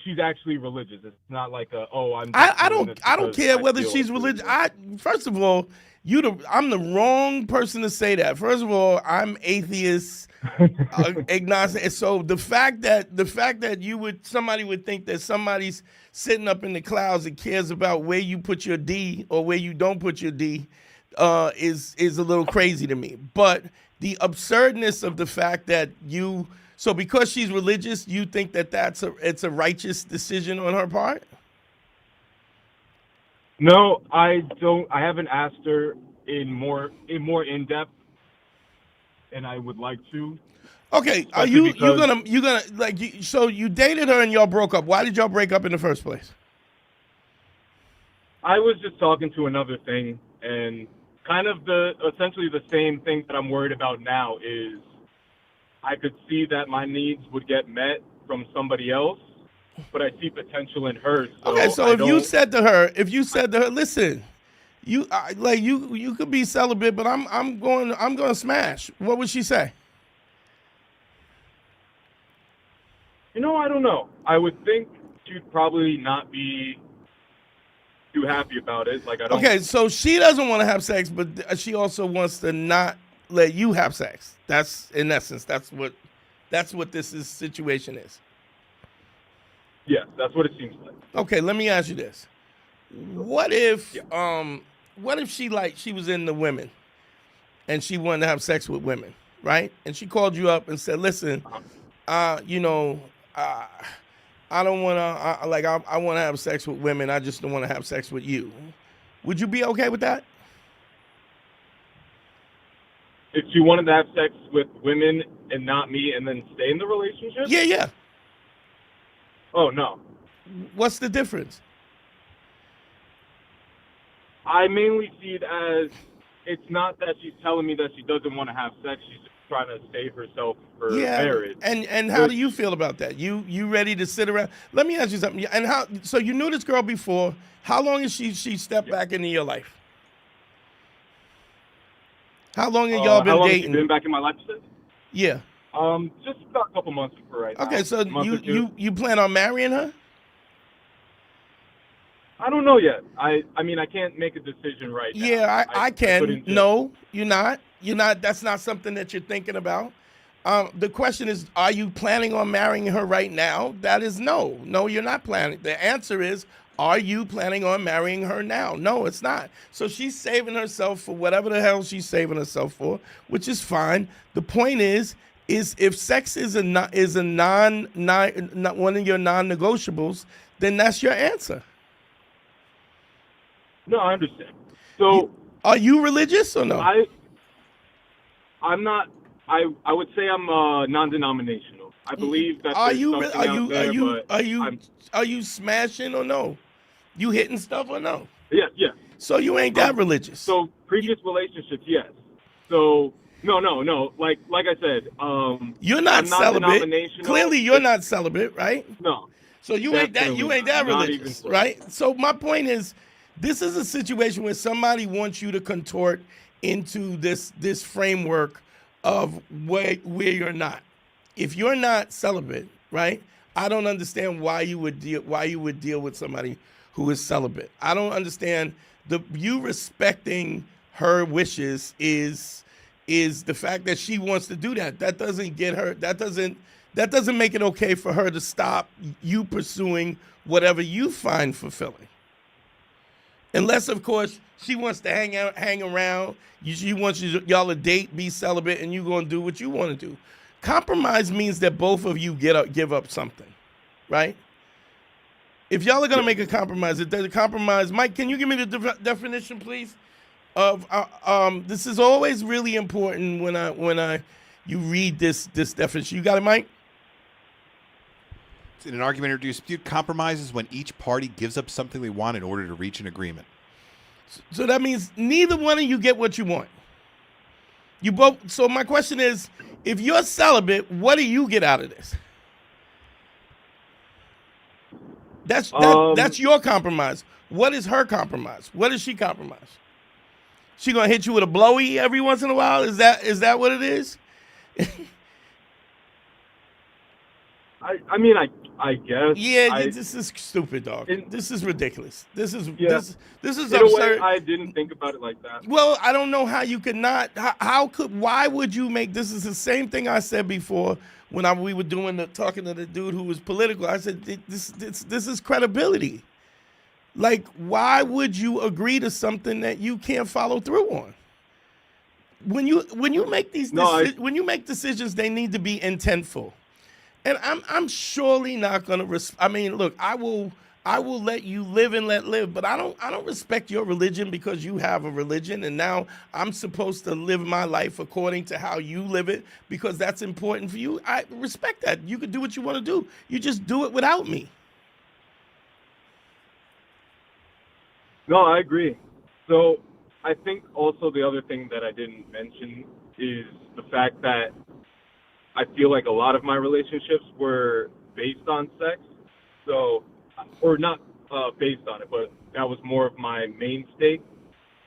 she's actually religious. It's not like I don't care whether she's religious. First of all, I'm the wrong person to say that. First of all, I'm atheist, agnostic. So the fact that somebody would think that somebody's sitting up in the clouds and cares about where you put your D or where you don't put your D, is a little crazy to me. But the absurdness of the fact that so because she's religious, you think that it's a righteous decision on her part? No, I don't. I haven't asked her in more in depth, and I would like to. Okay, are Especially you gonna like so you dated her and y'all broke up? Why did y'all break up in the first place? I was just talking to another thing, and kind of essentially the same thing that I'm worried about now is I could see that my needs would get met from somebody else, but I see potential in her. So Okay, so if you said to her, listen, you could be celibate, but I'm going to smash. What would she say? I don't know. I would think she'd probably not be too happy about it. Like I don't. Okay, so she doesn't want to have sex, but she also wants to not let you have sex. That's in essence. That's what this situation is. Yes, that's what it seems like. Okay, let me ask you this: what if she was into women, and she wanted to have sex with women, right? And she called you up and said, "Listen, I don't want to, I want to have sex with women. I just don't want to have sex with you." Would you be okay with that? If she wanted to have sex with women and not me and then stay in the relationship? Yeah. Oh, no. What's the difference? I mainly see it as it's not that she's telling me that she doesn't want to have sex. She's just trying to save herself for marriage. And how do you feel about that? You ready to sit around? Let me ask you something. And so you knew this girl before. How long has she stepped back into your life? How long have y'all been how long dating? Has she been back in my life? Yeah. Just about a couple months for right now. Okay, so you plan on marrying her? I don't know yet. I mean, I can't make a decision right now. Yeah, I can. No, you're not. You're not. That's not something that you're thinking about. The question is, are you planning on marrying her right now? That is no. No, you're not planning. The answer is, are you planning on marrying her now? No, it's not. So she's saving herself for whatever the hell she's saving herself for, which is fine. The point is if sex is one of your non-negotiables, then that's your answer. No, I understand. So, are you religious or no? I'm not. I would say I'm non-denominational. I believe that are there's you something out there, are you smashing or no? You hitting stuff or no? Yeah. So you ain't that religious. So previous relationships, yes. So no. Like I said, you're not celibate. Clearly, you're not celibate, right? No. So you ain't that religious, right? So my point is, this is a situation where somebody wants you to contort into this framework of where you're not. If you're not celibate, right? I don't understand why you would deal with somebody who is celibate. I don't understand you respecting her wishes is the fact that she wants to do that. That doesn't get her. That doesn't make it okay for her to stop you pursuing whatever you find fulfilling. Unless, of course, she wants to hang around. She wants y'all to date, be celibate, and you're going to do what you want to do. Compromise means that both of you give up something, right? If y'all are going to make a compromise, Mike, can you give me the definition, please? Of this is always really important when you read this definition. You got it, Mike? In an argument or dispute, compromise is when each party gives up something they want in order to reach an agreement. So that means neither one of you get what you want. You both. So my question is, if you're celibate, what do you get out of this? That's your compromise. What is her compromise? What does she compromise? She gonna hit you with a blowy every once in a while? Is that what it is? I mean, I guess. Yeah, this is stupid, dog. This is ridiculous. This is absurd. In a way, I didn't think about it like that. Well, I don't know how you could not. Why would you make this? Is the same thing I said before when we were talking to the dude who was political. I said this is credibility. Like, why would you agree to something that you can't follow through on? When you make these when you make decisions, they need to be intentful. And I'm surely not gonna. I mean, look, I will let you live and let live, but I don't respect your religion because you have a religion, and now I'm supposed to live my life according to how you live it because that's important for you. I respect that. You can do what you want to do. You just do it without me. No, I agree. So I think also the other thing that I didn't mention is the fact that I feel like a lot of my relationships were based on sex. So, or not based on it, but that was more of my mainstay.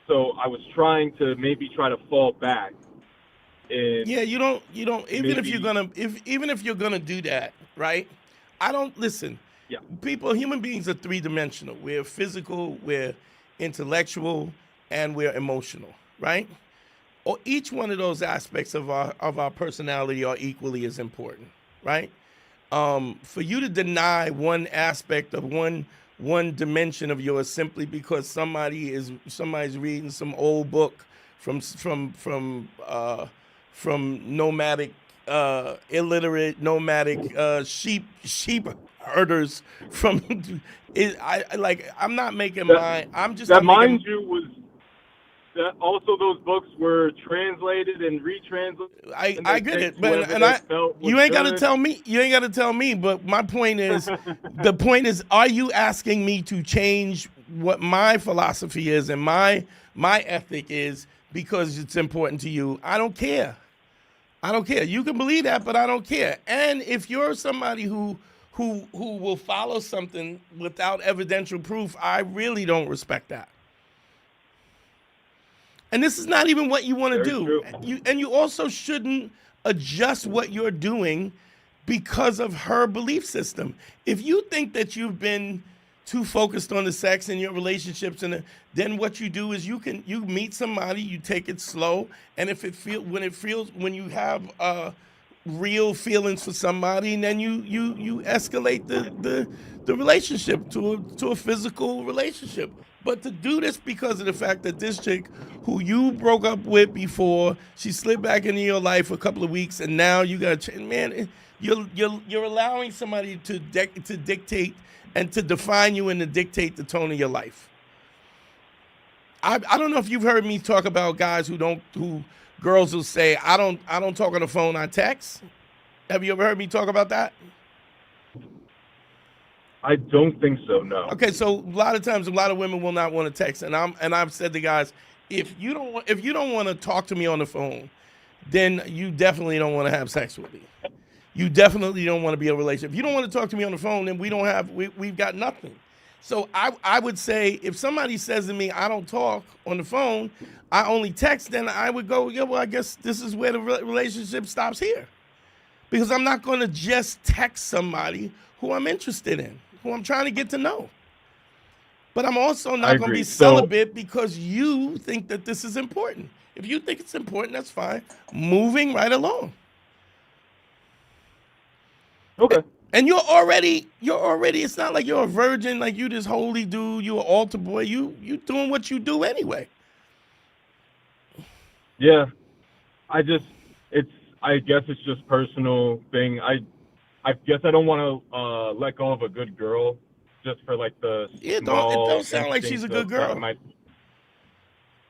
So I was trying to maybe try to fall back. Yeah, you don't even if maybe, you're gonna do that, right? I don't listen. yeah, Human beings are three-dimensional. We're physical, we're intellectual, and we're emotional, right? Or each one of those aspects of our personality are equally as important, right? For you to deny one aspect of one dimension of yours simply because somebody's reading some old book from nomadic illiterate nomadic sheep herders from I'm not making I'm just that not making. mind you was that also those books were translated and retranslated. I get it, but you ain't got to tell me. You ain't got to tell me. But my point is, the point is, are you asking me to change what my philosophy is and my ethic is because it's important to you? I don't care. I don't care. You can believe that, but I don't care. And if you're somebody who will follow something without evidential proof, I really don't respect that. And this is not even what you want to do. You also shouldn't adjust what you're doing because of her belief system. If you think that you've been too focused on the sex in your relationships, then what you do is you meet somebody, you take it slow, and when you have real feelings for somebody, and then you escalate the relationship to a physical relationship. But to do this because of the fact that this chick who you broke up with before, she slid back into your life for a couple of weeks, and now you got to change. Man, you're allowing somebody to dictate and to define you and to dictate the tone of your life. I don't know if you've heard me talk about guys who girls will say, I don't talk on the phone, I text. Have you ever heard me talk about that? I don't think so, no. Okay, so a lot of times a lot of women will not want to text, and I've said to guys, if you don't want to talk to me on the phone, then you definitely don't want to have sex with me. You definitely don't want to be in a relationship. If you don't want to talk to me on the phone, then we've got nothing. So I would say if somebody says to me, I don't talk on the phone, I only text, then I would go, yeah, well, I guess this is where the relationship stops here. Because I'm not going to just text somebody who I'm interested in, who I'm trying to get to know. But I'm also not going to be celibate because you think that this is important. If you think it's important, that's fine. Moving right along. Okay. And you're already, it's not like you're a virgin, like you this holy dude, you an altar boy. You doing what you do anyway. Yeah. I guess it's just personal thing. I guess I don't want to let go of a good girl just for like the it don't sound like she's a good girl.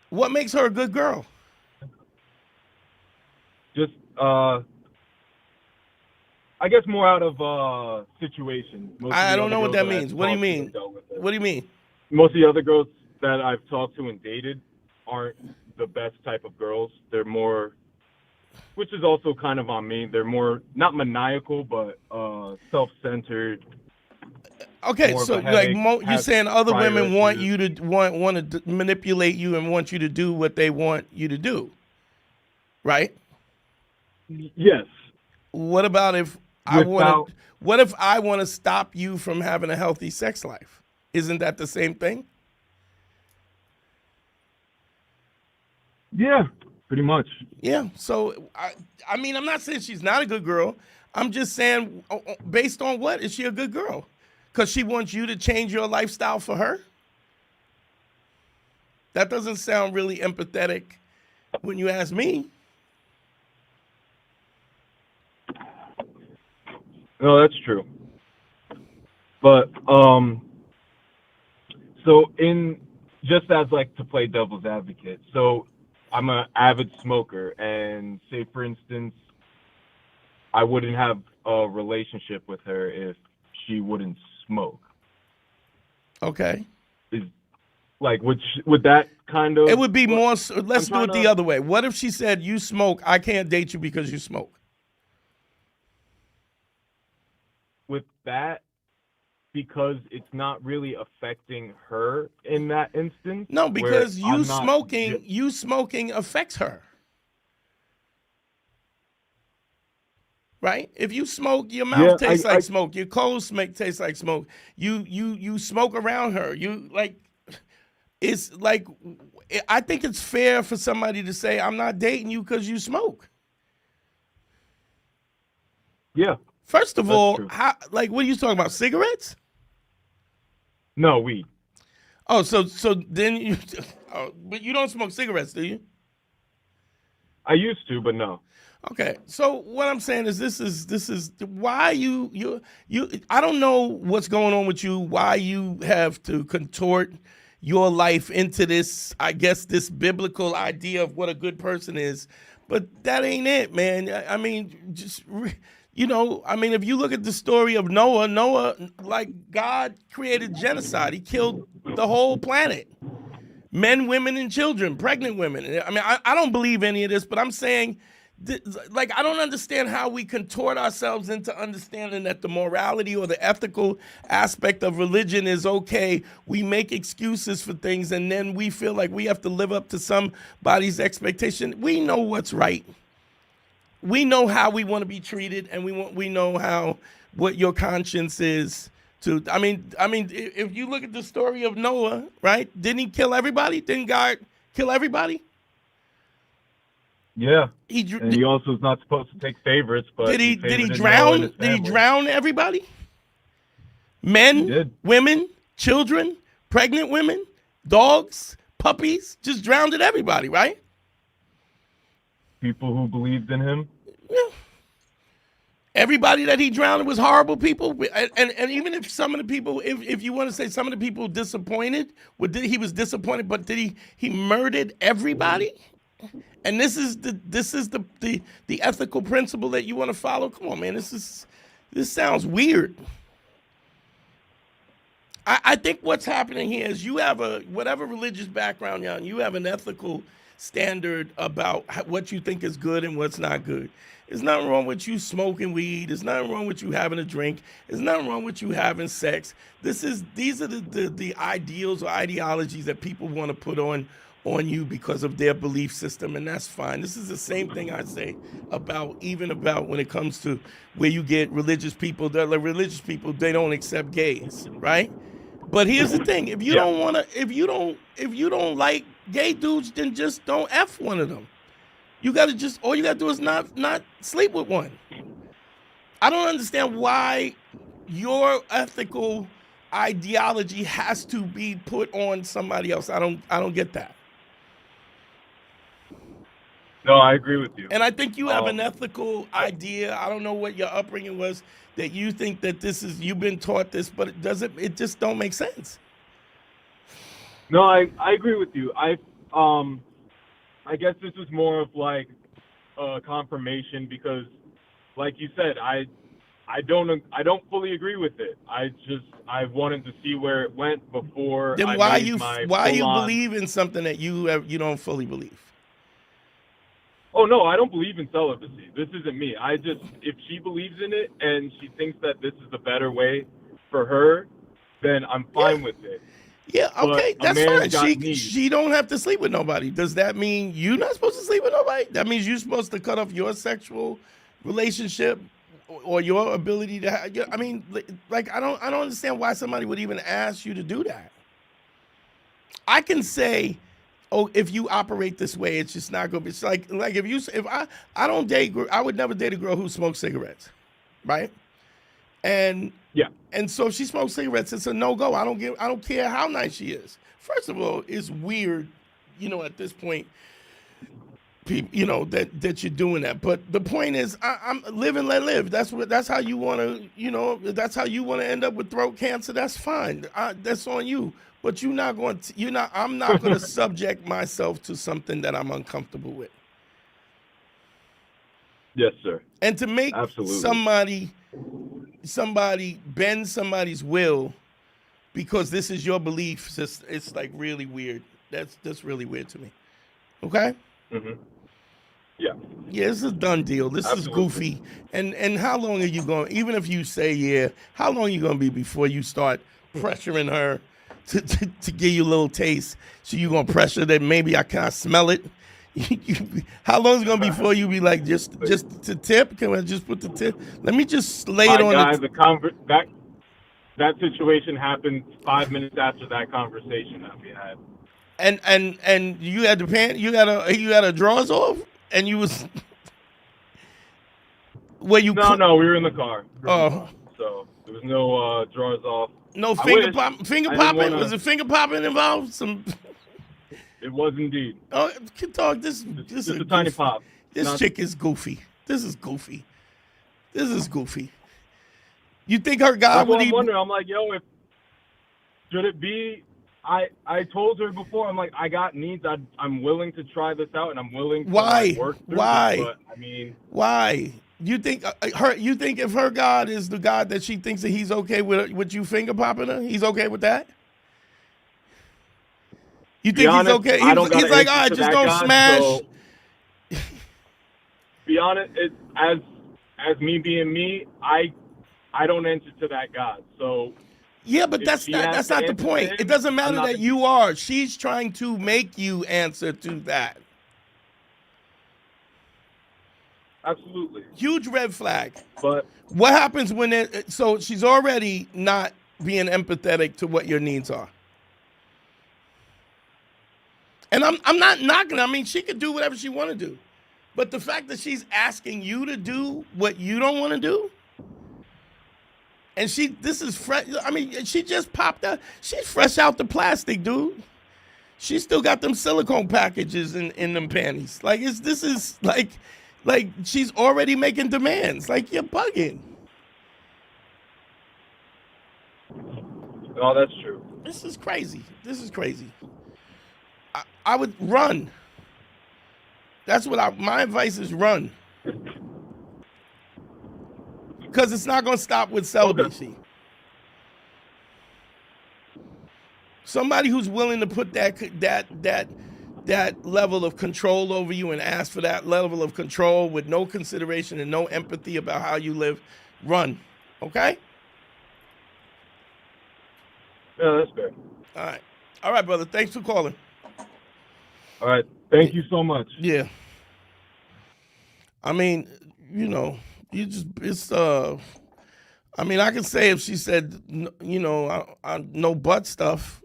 What makes her a good girl? Just I guess more out of situation. I don't know what that means. What do you mean? What do you mean? Most of the other girls that I've talked to and dated aren't the best type of girls. They're more, which is also kind of on me. They're more not maniacal, but self-centered. Okay, so like you're saying other women want you to want to manipulate you and want you to do what they want you to do, right? Yes. What about if I want to stop you from having a healthy sex life? Isn't that the same thing? Yeah, pretty much. Yeah. So I mean, I'm not saying she's not a good girl. I'm just saying, based on what is she a good girl? Because she wants you to change your lifestyle for her? That doesn't sound really empathetic when you ask me. No, that's true. But so just as like to play devil's advocate, so I'm an avid smoker, and say for instance, I wouldn't have a relationship with her if she wouldn't smoke. Okay. Would that kind of? It would be more. Let's do it the to- other way. What if she said, "You smoke. I can't date you because you smoke." With that, because it's not really affecting her in that instance. No, because where I'm not you smoking affects her. Right? If you smoke, your mouth tastes like smoke. Your clothes taste like smoke. You smoke around her. You like. It's like, I think it's fair for somebody to say, "I'm not dating you because you smoke." Yeah. First of That's all, true. what are you talking about? Cigarettes? No, weed. Oh, so then you, but you don't smoke cigarettes, do you? I used to, but no. Okay, so what I'm saying is this is why you I don't know what's going on with you, why you have to contort your life into this, I guess, this biblical idea of what a good person is, but that ain't it, man. I mean, just I mean, if you look at the story of Noah, like God created genocide. He killed the whole planet. Men, women, and children, pregnant women. I mean, I don't believe any of this, but I'm saying, I don't understand how we contort ourselves into understanding that the morality or the ethical aspect of religion is okay. We make excuses for things, and then we feel like we have to live up to somebody's expectation. We know what's right. We know how we want to be treated, and we know what your conscience is. I mean, if you look at the story of Noah, right? Didn't he kill everybody? Didn't God kill everybody? Yeah. And he also is not supposed to take favorites, but did he favored drown? Noah and his Did he family. drown everybody? Men, women, children, pregnant women, dogs, puppies, just drowned everybody, right? People who believed in him. Yeah. Everybody that he drowned was horrible people, and even if some of the people, if you want to say some of the people disappointed, he was disappointed, but did he murdered everybody? And this is the ethical principle that you want to follow? Come on, man, this sounds weird. I think what's happening here is you have whatever religious background you're on, you have an ethical standard about what you think is good and what's not good. There's nothing wrong with you smoking weed. There's nothing wrong with you having a drink. There's nothing wrong with you having sex. These are the ideals or ideologies that people want to put on you because of their belief system, and that's fine. This is the same thing I say about when it comes to where you get religious people. Religious people, they don't accept gays, right? But here's the thing: if you don't like gay dudes, then just don't F one of them. All you gotta do is not sleep with one. I don't understand why your ethical ideology has to be put on somebody else. I don't get that. No, I agree with you. And I think you have an ethical idea. I don't know what your upbringing was, that you think that you've been taught this, but it just don't make sense. No, I agree with you. I guess this is more of like a confirmation because, like you said, I don't fully agree with it. I wanted to see where it went before. Then why you believe in something that you don't fully believe? Oh no, I don't believe in celibacy. This isn't me. If she believes in it and she thinks that this is the better way for her, then I'm fine with it. Yeah, okay, that's fine. She She don't have to sleep with nobody. Does that mean you're not supposed to sleep with nobody? That means you're supposed to cut off your sexual relationship or your ability to have. I mean, like I don't understand why somebody would even ask you to do that. I can say, oh, if you operate this way, it's just not gonna be. It's like if I don't date, I would never date a girl who smokes cigarettes, right? And so if she smokes cigarettes, it's a no-go. I don't care how nice she is. First of all, it's weird at this point, people, that you're doing that. But the point is, I'm live and let live. That's how you want to, that's how you want to end up with throat cancer. That's fine. That's on you. But I'm not going to subject myself to something that I'm uncomfortable with. Yes, sir. And to make Absolutely. somebody bend somebody's will because this is your belief system, it's like really weird. That's really weird to me. Okay? Mm-hmm. Yeah. Yeah, this is a done deal. This Absolutely. is goofy. And how long are you going, even if you say yeah, how long are you going to be before you start pressuring her to give you a little taste? So you're going to pressure that maybe I can't smell it? How long is it going to be before you be like, just to tip? Can I just put the tip? Let me just lay it on that situation happened 5 minutes after that conversation that we had. And you had you had a drawers off, and you was where you No, we were in the car. Oh, so there was no drawers off. No finger popping. Was it finger popping involved? It was indeed. Oh, dog, this just is a tiny pop. This chick is goofy. This is goofy. You think her God would even? I'm wondering. I'm like, yo, should it be? I told her before. I'm like, I got needs. I'm willing to try this out, and I'm willing to work through Why? This, but, I mean, why? You think You think if her God is the God that she thinks that he's okay with you finger popping her, he's okay with that? You think he's okay? He's like, all right, just don't smash. So, be honest, as me being me, I don't answer to that God. So yeah, but that's not the point. It doesn't matter that you are. She's trying to make you answer to that. Absolutely. Huge red flag. But what happens when so she's already not being empathetic to what your needs are. And I'm not knocking. I mean, she could do whatever she want to do. But the fact that she's asking you to do what you don't want to do, and this is fresh. I mean, she just popped out. She's fresh out the plastic, dude. She still got them silicone packages in them panties. Like this is like she's already making demands. Like, you're bugging. No, that's true. This is crazy. I would run. That's what my advice is: run. Because it's not going to stop with celibacy. Okay. Somebody who's willing to put that level of control over you and ask for that level of control with no consideration and no empathy about how you live, run. Okay? Yeah, that's fair. All right, brother. Thanks for calling. All right. Thank you so much. Yeah. I mean, I mean, I can say if she said, no butt stuff,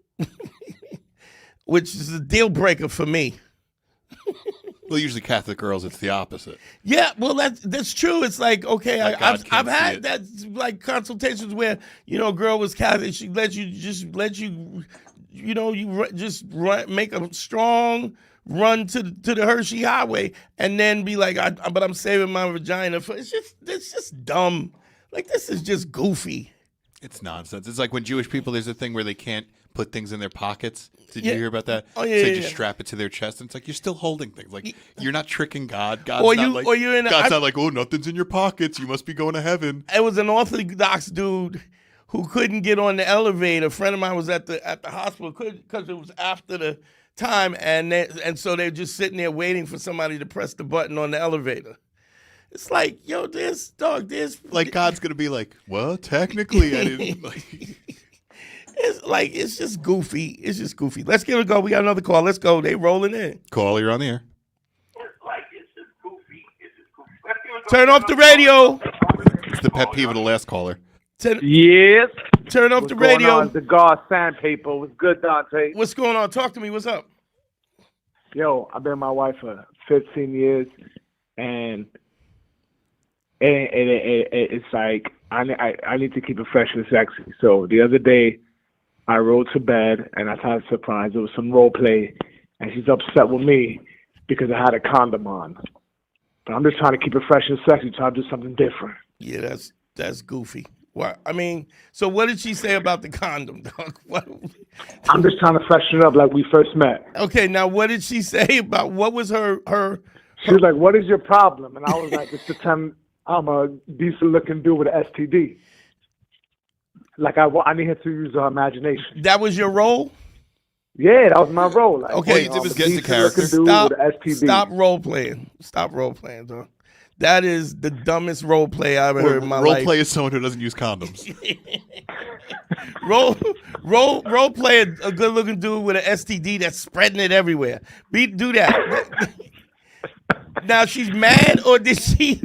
which is a deal breaker for me. Well, usually Catholic girls, it's the opposite. Yeah, well, that's true. It's like, okay, I've had that like consultations where a girl was Catholic. She let you make a strong run to the Hershey Highway and then be like, but I'm saving my vagina for. It's just dumb. Like, this is just goofy. It's nonsense. It's like when Jewish people, there's a thing where they can't put things in their pockets. Did you hear about that? Oh, yeah. So they just strap it to their chest, and it's like you're still holding things. Like, you're not tricking God. God's not like, oh, nothing's in your pockets. You must be going to heaven. It was an Orthodox dude who couldn't get on the elevator. A friend of mine was at the hospital because it was after the time, and so they're just sitting there waiting for somebody to press the button on the elevator. It's like, yo, there's like God's gonna be like, well, technically, I didn't. It's just goofy. It's just goofy. Let's give it a go. We got another call. Let's go. They rolling in. Call, you're on the air. It's just goofy. Turn off the radio. It's the pet peeve of the last caller. Yes. Turn off the radio. On? The God Sandpaper. What's good, Dante? What's going on? Talk to me. What's up? Yo, I've been with my wife for 15 years, and it's like I need to keep it fresh and sexy. So the other day, I rolled to bed, and I thought surprised. There was some role play, and she's upset with me because I had a condom on. But I'm just trying to keep it fresh and sexy, trying to do something different. Yeah, that's goofy. What? I mean, so what did she say about the condom, dog? What? I'm just trying to freshen it up like we first met. Okay, now what did she say about what was her? She was like, "What is your problem?" And I was like, "It's the time I'm a decent looking dude with an STD. Like I need her to use her imagination." That was your role? Yeah, that was my role. Like, okay, all you did was get into character. Stop role playing. Stop role playing, dog. That is the dumbest role play I ever heard in my life. Role play is someone who doesn't use condoms. role play a good looking dude with an STD that's spreading it everywhere. Do that. Now she's mad, or did she?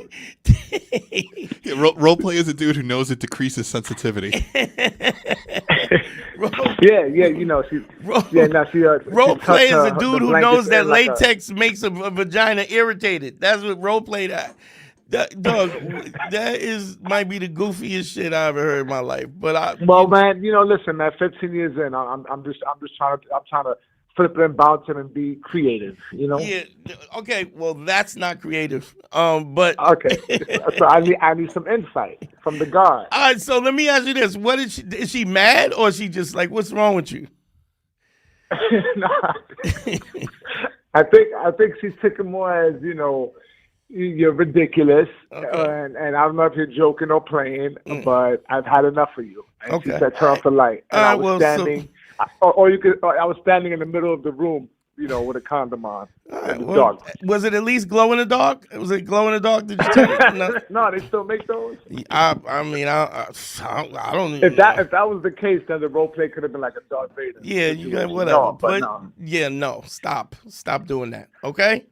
Yeah, role play is a dude who knows it decreases sensitivity. Yeah, you know she's. Role play is a dude who knows that latex makes a vagina irritated. That's what role play that. Dog, that might be the goofiest shit I ever heard in my life. But man, listen, man. 15 years in, I'm just trying to flip it and bounce it and be creative. Yeah. Okay. Well, that's not creative. But okay. So I need some insight from the guard. All right. So let me ask you this: what is she mad, or is she just like, what's wrong with you? I think she's taking more as you're ridiculous, okay. and I don't know if you're joking or playing, but I've had enough of you. And okay. She said, "Turn off the light." And I was standing, I was standing in the middle of the room, with a condom on. Right, was it at least glow in the dark? Was it glow in the dark? Did you tell me? No, they still make those. I don't even if that was the case, then the role play could have been like a Darth Vader. Yeah, you got whatever. No, but no. Yeah, no, stop doing that. Okay.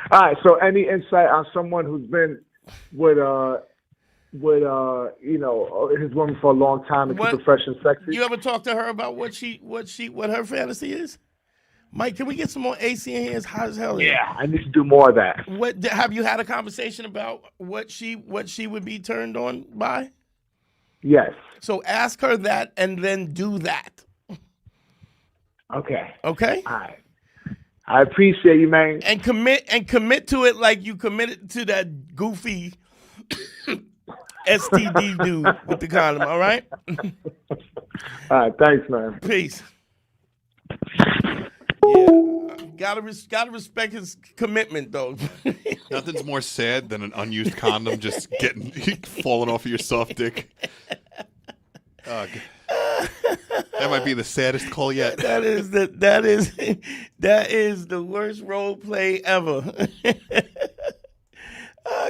All right. So, any insight on someone who's been with his woman for a long time and keep it fresh and sexy? You ever talk to her about what her fantasy is? Mike, can we get some more AC in here? It's hot as hell. Yeah, I need to do more of that. What have you had a conversation about what she would be turned on by? Yes. So ask her that and then do that. Okay. Okay? All right. I appreciate you, man. And commit to it like you committed to that goofy STD dude with the condom, all right? All right, thanks, man. Peace. Yeah, gotta respect his commitment, though. Nothing's more sad than an unused condom just falling off of your soft dick. That might be the saddest call yet. That is the worst role play ever.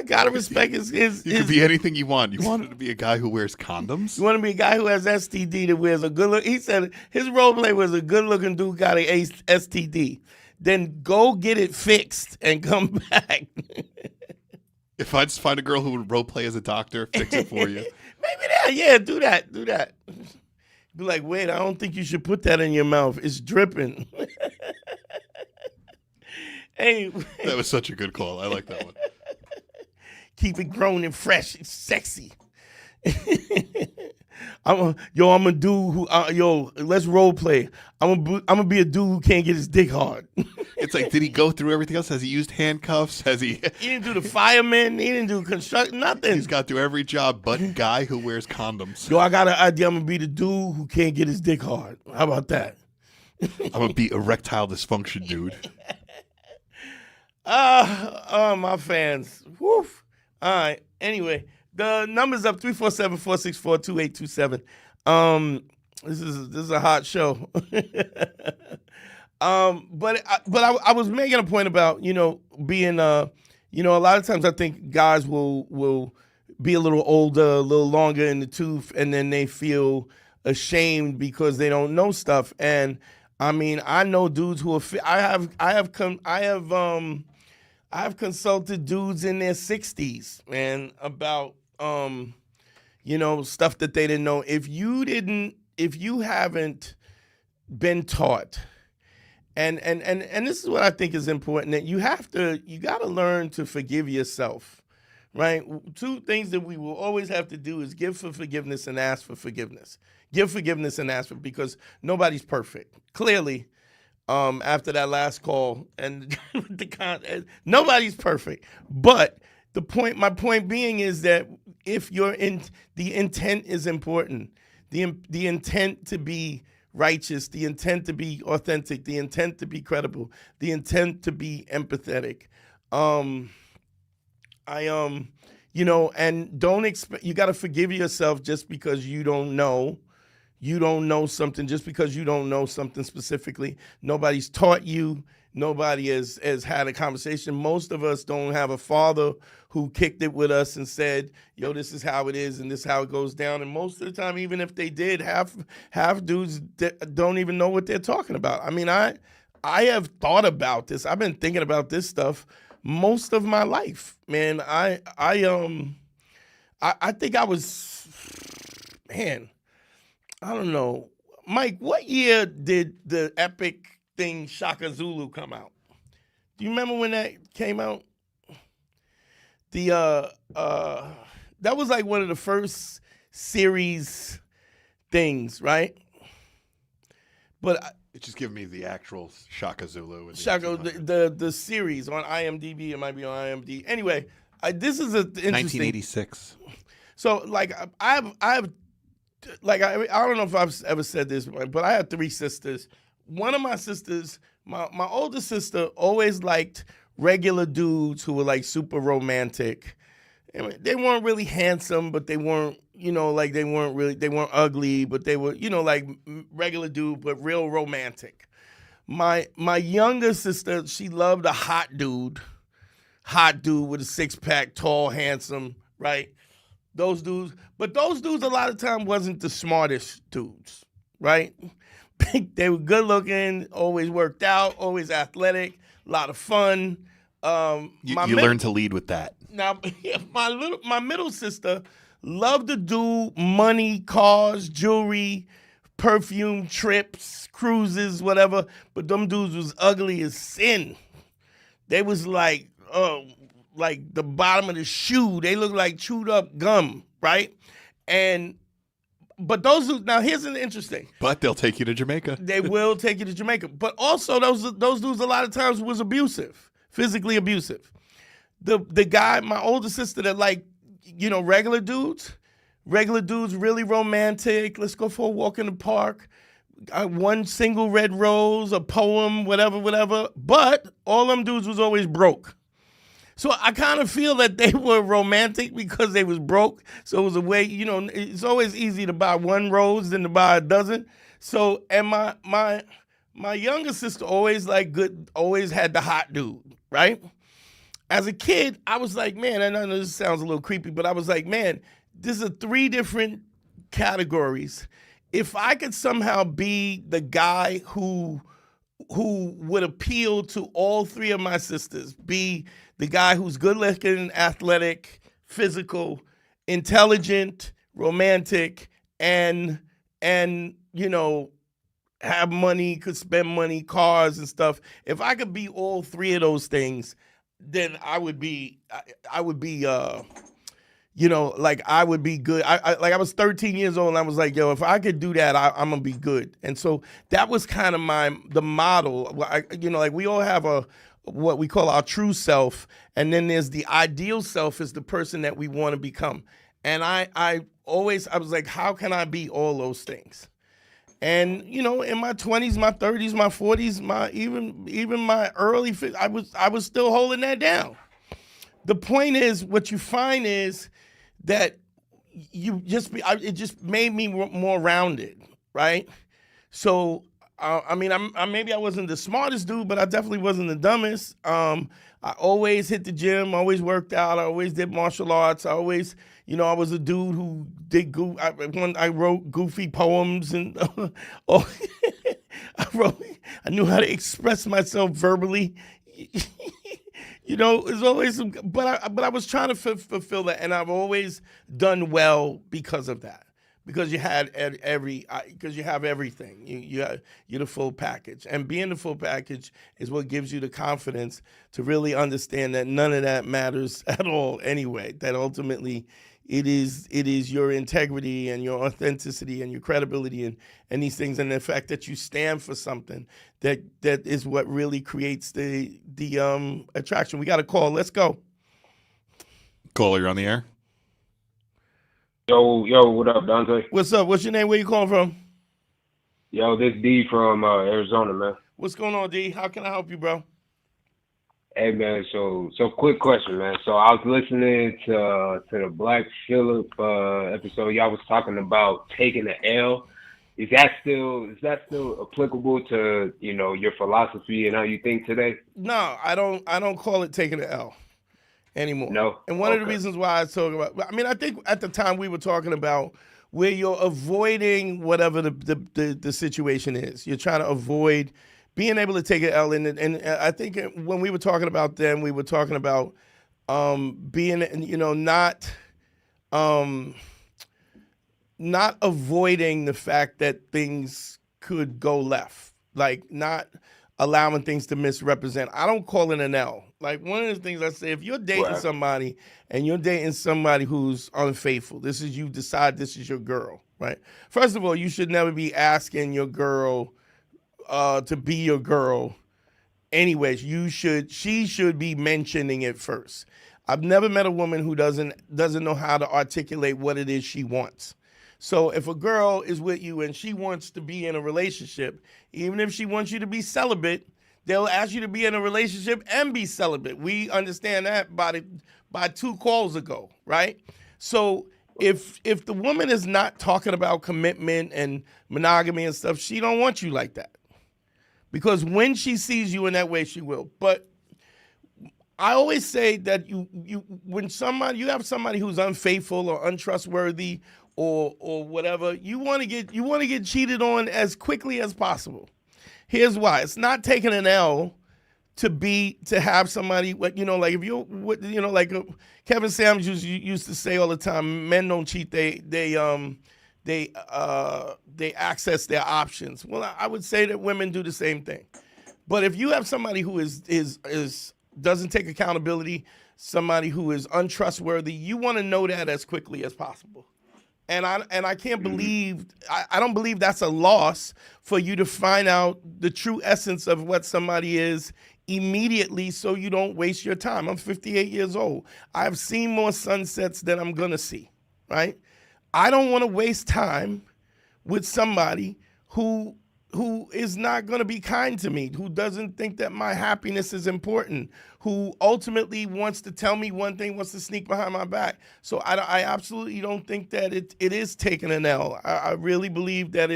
Gotta respect his. You could be anything you want. You wanted to be a guy who wears condoms? You want to be a guy who has STD that wears a good look. He said his role play was a good looking dude got a STD. Then go get it fixed and come back. If I just find a girl who would role play as a doctor, fix it for you. Maybe that. Yeah, do that. Be like, wait, I don't think you should put that in your mouth. It's dripping. Anyway. That was such a good call. I like that one. Keep it grown and fresh and sexy. I'm a dude who, let's role play. I'm gonna be a dude who can't get his dick hard. It's like, did he go through everything else? Has he used handcuffs? He didn't do the fireman. He didn't do construct nothing. He's got through every job but guy who wears condoms. I got an idea. I'm gonna be the dude who can't get his dick hard. How about that? I'm gonna be erectile dysfunction, dude. My fans. Woof. All right. Anyway, the number's up 347-464-2827. This is a hot show. But I was making a point about being a lot of times I think guys will be a little older, a little longer in the tooth, and then they feel ashamed because they don't know stuff. And I mean, I know dudes who I've consulted dudes in their 60s, man, about stuff that they didn't know. If you haven't been taught, and this is what I think is important, that you gotta learn to forgive yourself right? Two things that we will always have to do is give for forgiveness and ask for forgiveness. Give forgiveness and ask for, because nobody's perfect. Clearly, after that last call, and nobody's perfect. But my point being is that if the intent is important, the intent to be righteous, the intent to be authentic, the intent to be credible, the intent to be empathetic. And don't expect, you got to forgive yourself just because you don't know something, just because you don't know something specifically. Nobody's taught you. Nobody has had a conversation. Most of us don't have a father who kicked it with us and said, yo, this is how it is and this is how it goes down. And most of the time, even if they did, half dudes don't even know what they're talking about. I mean, I have thought about this. I've been thinking about this stuff most of my life, man. I think I was, man, I don't know. Mike, what year did the epic thing Shaka Zulu come out? Do you remember when that came out? That was like one of the first series things, right? But it's just giving me the actual Shaka Zulu. Shaka, the series on IMDb. It might be on IMDb. Anyway, this is interesting. 1986. So, like, I don't know if I've ever said this, but I have 3 sisters. One of my sisters, my older sister, always liked regular dudes who were like super romantic. I mean, they weren't really handsome, but they weren't, they weren't ugly, but they were, like regular dude, but real romantic. My younger sister, she loved a hot dude with a 6-pack, tall, handsome, right? Those dudes a lot of time wasn't the smartest dudes, right? They were good looking, always worked out, always athletic, a lot of fun. You learn to lead with that. Now, my middle sister loved to do money, cars, jewelry, perfume, trips, cruises, whatever. But them dudes was ugly as sin. They was like the bottom of the shoe. They looked like chewed up gum, right? But now here's an interesting. But they'll take you to Jamaica. They will take you to Jamaica. But also those dudes a lot of times was abusive, physically abusive. The guy, my older sister, that regular dudes, really romantic. Let's go for a walk in the park. One single red rose, a poem, whatever. But all them dudes was always broke. So I kind of feel that they were romantic because they was broke. So it was a way, it's always easy to buy one rose than to buy a dozen. So, and my younger sister always had the hot dude, right? As a kid, I was like, man, I know this sounds a little creepy, but I was like, man, this is 3 different categories. If I could somehow be the guy who would appeal to all 3 of my sisters, be the guy who's good looking, athletic, physical, intelligent, romantic, and have money, could spend money, cars and stuff. If I could be all 3 of those things, then I would be I would be good. I was 13 years old and I was like, yo, if I could do that, I'm gonna be good. And so that was kind of the model. We all have what we call our true self, and then there's the ideal self, is the person that we want to become. And I was like, how can I be all those things? And in my 20s, my 30s, my 40s, even my early 50s, I was still holding that down. The point is, what you find is that it just made me more rounded, right? So maybe I wasn't the smartest dude, but I definitely wasn't the dumbest. I always hit the gym, always worked out, I always did martial arts. I always, I was a dude who did I wrote goofy poems and I knew how to express myself verbally. It's always but I was trying to fulfill that, and I've always done well because of that. because you had because you have everything. You're the full package, and being the full package is what gives you the confidence to really understand that none of that matters at all anyway. That ultimately it is your integrity and your authenticity and your credibility and these things, and the fact that you stand for something that is what really creates the attraction. We got a call. Let's go. Caller, you're on the air. Yo, what up, Dante? What's up? What's your name? Where you calling from? Yo, this D from Arizona, man. What's going on, D? How can I help you, bro? Hey, man. So quick question, man. So I was listening to the Black Phillip episode. Y'all was talking about taking the L. Is that still applicable to your philosophy and how you think today? No, I don't call it taking the L anymore. No. And one of the reasons why I talk about, I mean, I think at the time we were talking about where you're avoiding whatever the situation is. You're trying to avoid being able to take an L. And I think when we were talking about them, we were talking about being, not avoiding the fact that things could go left, like not allowing things to misrepresent. I don't call it an L. Like, one of the things I say, if you're dating somebody and you're dating somebody who's unfaithful, you decide this is your girl, right? First of all, you should never be asking your girl to be your girl. Anyways, she should be mentioning it first. I've never met a woman who doesn't know how to articulate what it is she wants. So if a girl is with you and she wants to be in a relationship, even if she wants you to be celibate, they'll ask you to be in a relationship and be celibate. We understand that by 2 calls ago, right? So if the woman is not talking about commitment and monogamy and stuff, she don't want you like that. Because when she sees you in that way, she will. But I always say that when you have somebody who's unfaithful or untrustworthy or whatever, you want to get cheated on as quickly as possible. Here's why: it's not taking an L to have somebody, like if you like Kevin Samuels used to say all the time, men don't cheat, they access their options. Well, I would say that women do the same thing. But if you have somebody who doesn't take accountability, somebody who is untrustworthy, you want to know that as quickly as possible. And I can't believe, I don't believe that's a loss for you to find out the true essence of what somebody is immediately, so you don't waste your time. I'm 58 years old. I've seen more sunsets than I'm going to see, right? I don't want to waste time with somebody who is not going to be kind to me, who doesn't think that my happiness is important, who ultimately wants to tell me one thing, wants to sneak behind my back. So I absolutely don't think that it is taking an L. I really believe that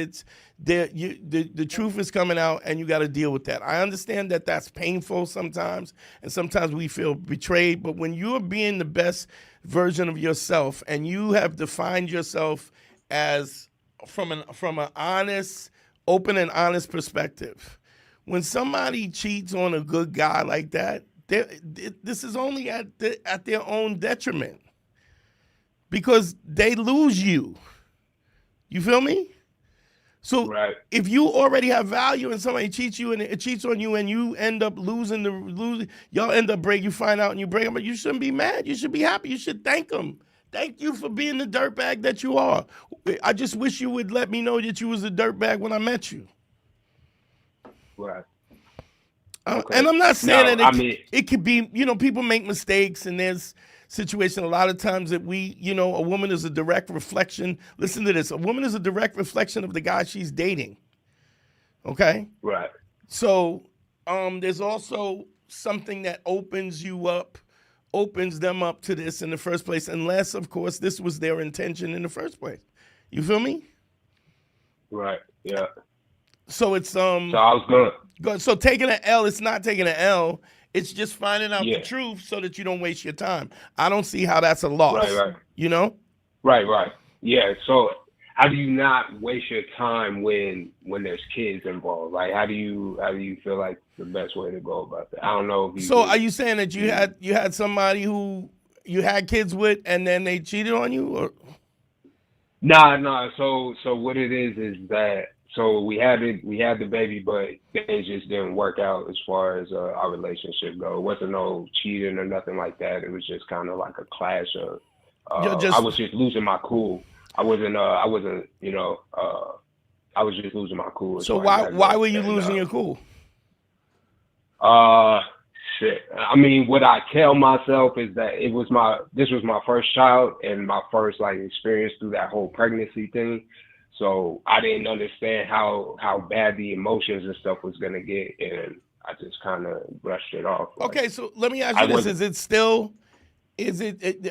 the truth is coming out, and you got to deal with that. I understand that that's painful sometimes, and sometimes we feel betrayed. But when you're being the best version of yourself, and you have defined yourself as from an honest, open and honest perspective, when somebody cheats on a good guy like that, this is only at their own detriment, because they lose you. You feel me? So if you already have value and somebody cheats you and it cheats on you and you end up losing, y'all end up you find out and you break up, but you shouldn't be mad. You should be happy. You should thank them. Thank you for being the dirtbag that you are. I just wish you would let me know that you was a dirtbag when I met you. Right. Okay. And I'm not saying it could be, people make mistakes, and there's situations a lot of times that a woman is a direct reflection. Listen to this. A woman is a direct reflection of the guy she's dating. Okay? Right. So there's also something that opens them up to this in the first place, unless, of course, this was their intention in the first place. You feel me? Right. Yeah. So it's So I was good. So taking an L, it's not taking an L. It's just finding out the truth so that you don't waste your time. I don't see how that's a loss. Right. Right. Yeah. So how do you not waste your time when there's kids involved? Like, how do you feel like the best way to go about that? I don't know. Are you saying that you had somebody who you had kids with and then they cheated on you, or? Nah. So what it is that so we had the baby, but things just didn't work out as far as our relationship go. It wasn't no cheating or nothing like that. It was just kind of like a clash of. I was just losing my cool. I wasn't. I was just losing my cool. So why were you losing your cool? Shit. I mean, what I tell myself is that this was my first child and my first like experience through that whole pregnancy thing. So I didn't understand how bad the emotions and stuff was gonna get, and I just kind of brushed it off. Like, okay, so let me ask you this: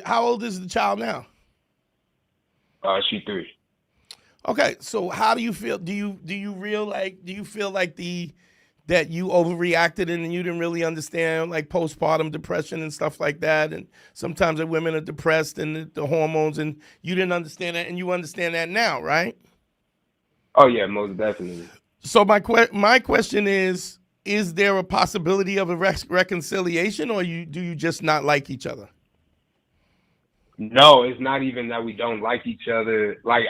how old is the child now? She's 3. Okay, so how do you feel? Do you feel like that you overreacted and you didn't really understand like postpartum depression and stuff like that, and sometimes that women are depressed and the hormones, and you didn't understand that, and you understand that now, right? Oh yeah, most definitely. So my question is there a possibility of a reconciliation, or do you just not like each other? No, it's not even that we don't like each other. Like,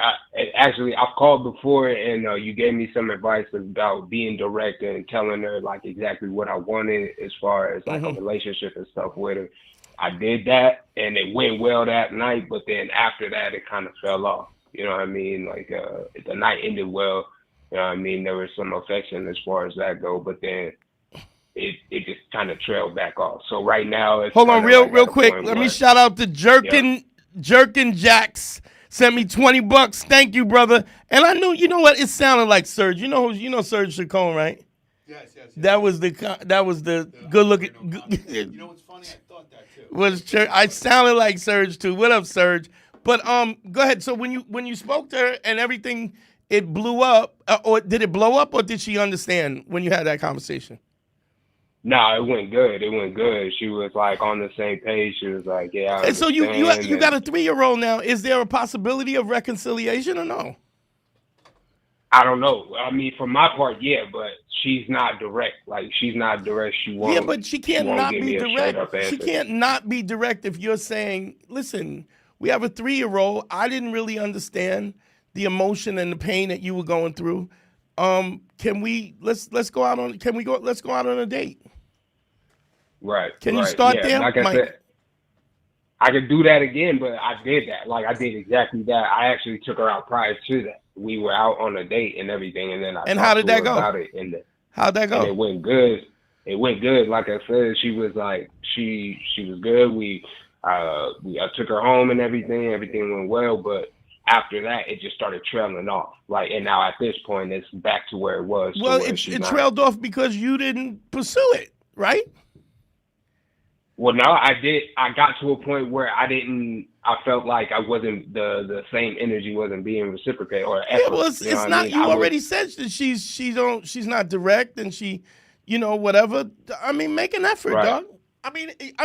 I've called before, and you gave me some advice about being direct and telling her like exactly what I wanted as far as like a relationship and stuff with her. I did that, and it went well that night. But then after that, it kind of fell off. You know what I mean? Like, the night ended well. You know what I mean? There was some affection as far as that go, but then it just kind of trailed back off. So right now, it's hold on, real quick. Let me shout out to Jerkin Jacks. Sent me $20. Thank you, brother. And I knew, you know what? It sounded like Serge. You know Serge Chacon, right? Yes. That was the good looking. You know what's funny? I thought that too. I sounded like Serge too. What up, Serge? But go ahead. So when you spoke to her and everything, it blew up, or did it blow up, or did she understand when you had that conversation? No, it went good. She was like on the same page. She was like, yeah. And so you got a 3-year-old now. Is there a possibility of reconciliation or no? I don't know. I mean, for my part, yeah, but she's not direct. Like, she's not direct. She won't. Yeah, but she can't not be direct. She can't not be direct if you're saying, listen, we have a 3-year-old. I didn't really understand the emotion and the pain that you were going through. Let's go out on a date. Right. Can you start there? Like I said, I could do that again, but I did that. Like, I did exactly that. I actually took her out prior to that. We were out on a date and everything, and then I how did that go? How'd that go? And it went good. Like I said, she was like, she was good. I took her home and everything. Everything went well, but after that, it just started trailing off. Like, and now at this point, it's back to where it was. Well, it trailed off because you didn't pursue it, right? Well, no, I did. I got to a point where I felt like I wasn't the same energy wasn't being reciprocated or effort. Yeah, well, it's not. You already said that she's not direct and she, whatever. I mean, make an effort, right, dog. I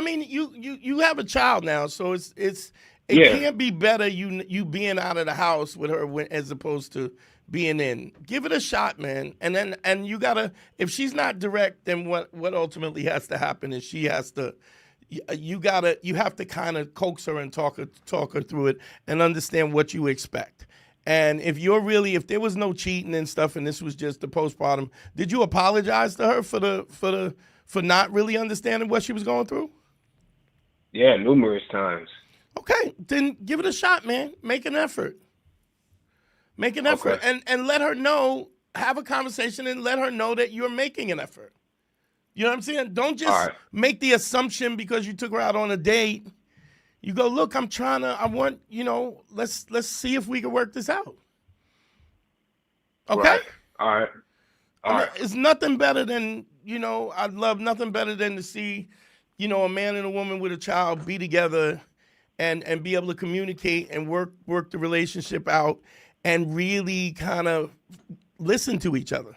mean, you have a child now, so it can't be better you being out of the house with her as opposed to being in. Give it a shot, man. And you gotta, if she's not direct, then what ultimately has to happen is she has to. You have to kind of coax her and talk her through it and understand what you expect. And if there was no cheating and stuff, and this was just the postpartum, did you apologize to her for not really understanding what she was going through? Yeah, numerous times. Okay, then give it a shot, man. Make an effort. And let her know. Have a conversation and let her know that you're making an effort. You know what I'm saying? Don't just make the assumption because you took her out on a date. You go, look, let's see if we can work this out. Okay? Right. All right. It's nothing better than, I'd love nothing better than to see, a man and a woman with a child be together and be able to communicate and work the relationship out and really kind of listen to each other,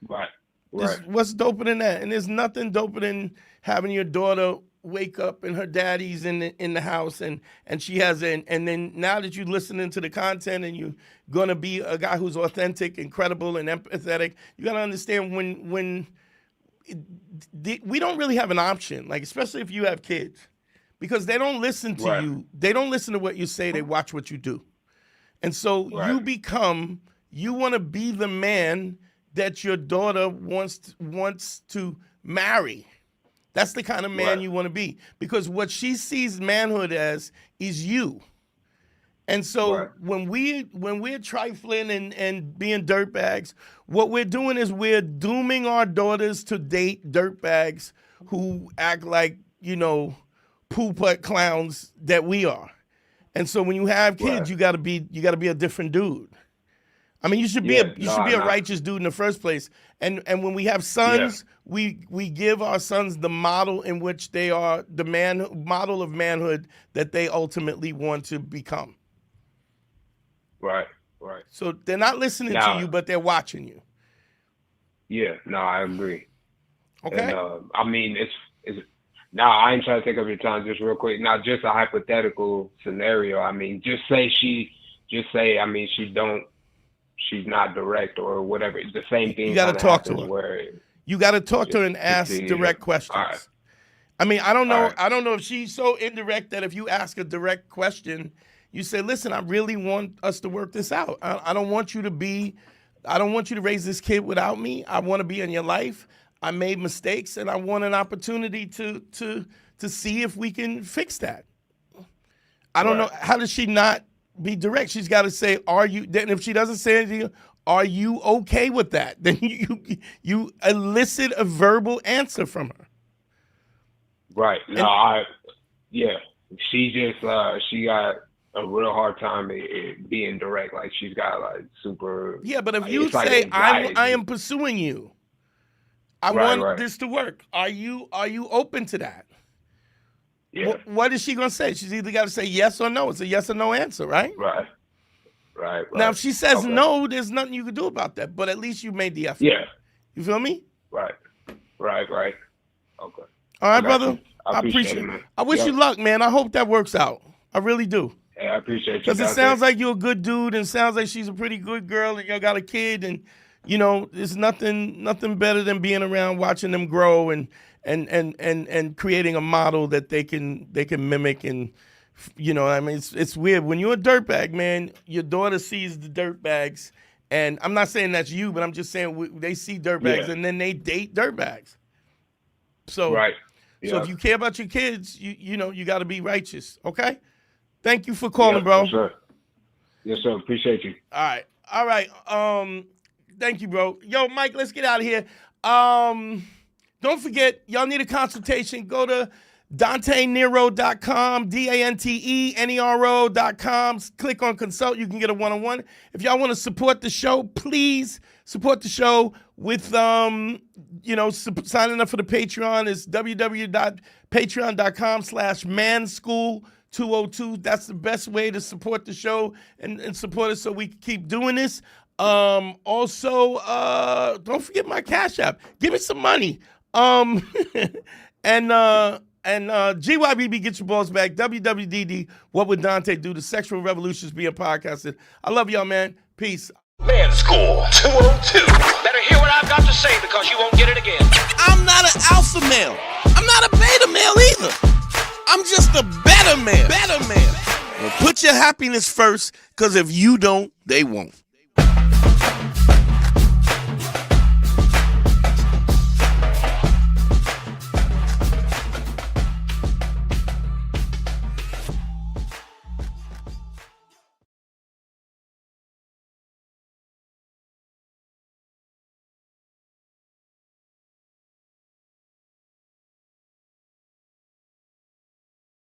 Right. What's doper than that? And there's nothing doper than having your daughter wake up and her daddy's in the house and she has and then now that you're listening to the content and you're gonna be a guy who's authentic and credible and empathetic, you gotta understand when we don't really have an option, like especially if you have kids, because they don't listen to you. They don't listen to what you say. They watch what you do. And so you want to be the man that your daughter wants to marry. That's the kind of man you want to be, because what she sees manhood as is you. And so when we're trifling and being dirtbags, what we're doing is we're dooming our daughters to date dirtbags who act like, poo-putt clowns that we are. And so when you have kids, you gotta be a different dude. I mean, you should be a righteous dude in the first place. And when we have sons, we give our sons the model in which they are the model of manhood that they ultimately want to become. Right. So they're not listening to you, but they're watching you. Yeah, no, I agree. Okay. And, I mean, it's now I ain't trying to take up your time, just real quick. Now, just a hypothetical scenario. I mean, I mean, she's not direct or whatever. It's the same thing. You got to talk to her. You got to talk to her and ask direct questions. Right. I mean, I don't know. Right. I don't know if she's so indirect that if you ask a direct question, you say, "Listen, I really want us to work this out. I don't want you to raise this kid without me. I want to be in your life. I made mistakes, and I want an opportunity to see if we can fix that." I don't know. How does she not be direct? She's got to say, "Are you?" Then if she doesn't say anything, "Are you okay with that?" Then you elicit a verbal answer from her. Right. She just she got a real hard time being direct. Like she's got like super. Yeah, but if you say, I am pursuing you, I want this to work. Are you open to that? Yeah. What is she gonna say? She's either got to say yes or no. It's a yes or no answer, right? Right. Now, if she says no, there's nothing you can do about that. But at least you made the effort. Yeah. You feel me? Right. Okay. All right, brother. I appreciate it, man. I wish you luck, man. I hope that works out. I really do. Yeah, I appreciate you. Because it sounds like you're a good dude, and it sounds like she's a pretty good girl, and you got a kid, and there's nothing better than being around, watching them grow, and creating a model that they can mimic, and I mean, it's weird when you're a dirtbag, man. Your daughter sees the dirtbags, and I'm not saying that's you, but I'm just saying they see dirtbags, and then they date dirtbags. So right. So if you care about your kids, you got to be righteous. Okay. Thank you for calling, bro. Yes, sir. Appreciate you. All right. Thank you, bro. Yo, Mike, let's get out of here. Don't forget, y'all need a consultation. Go to DanteNero.com, DanteNero.com. Click on consult. You can get a one-on-one. If y'all want to support the show, please support the show with, signing up for the Patreon. It's www.patreon.com/manschool202. That's the best way to support the show and support us so we can keep doing this. Also, don't forget my Cash App. Give me some money. And GYBB, get your balls back. WWDD, What Would Dante Do? The Sexual Revolution is being podcasted. I love y'all, man. Peace. Man School 202. Better hear what I've got to say because you won't get it again. I'm not an alpha male. I'm not a beta male either. I'm just a better man. Well, put your happiness first, because if you don't, they won't.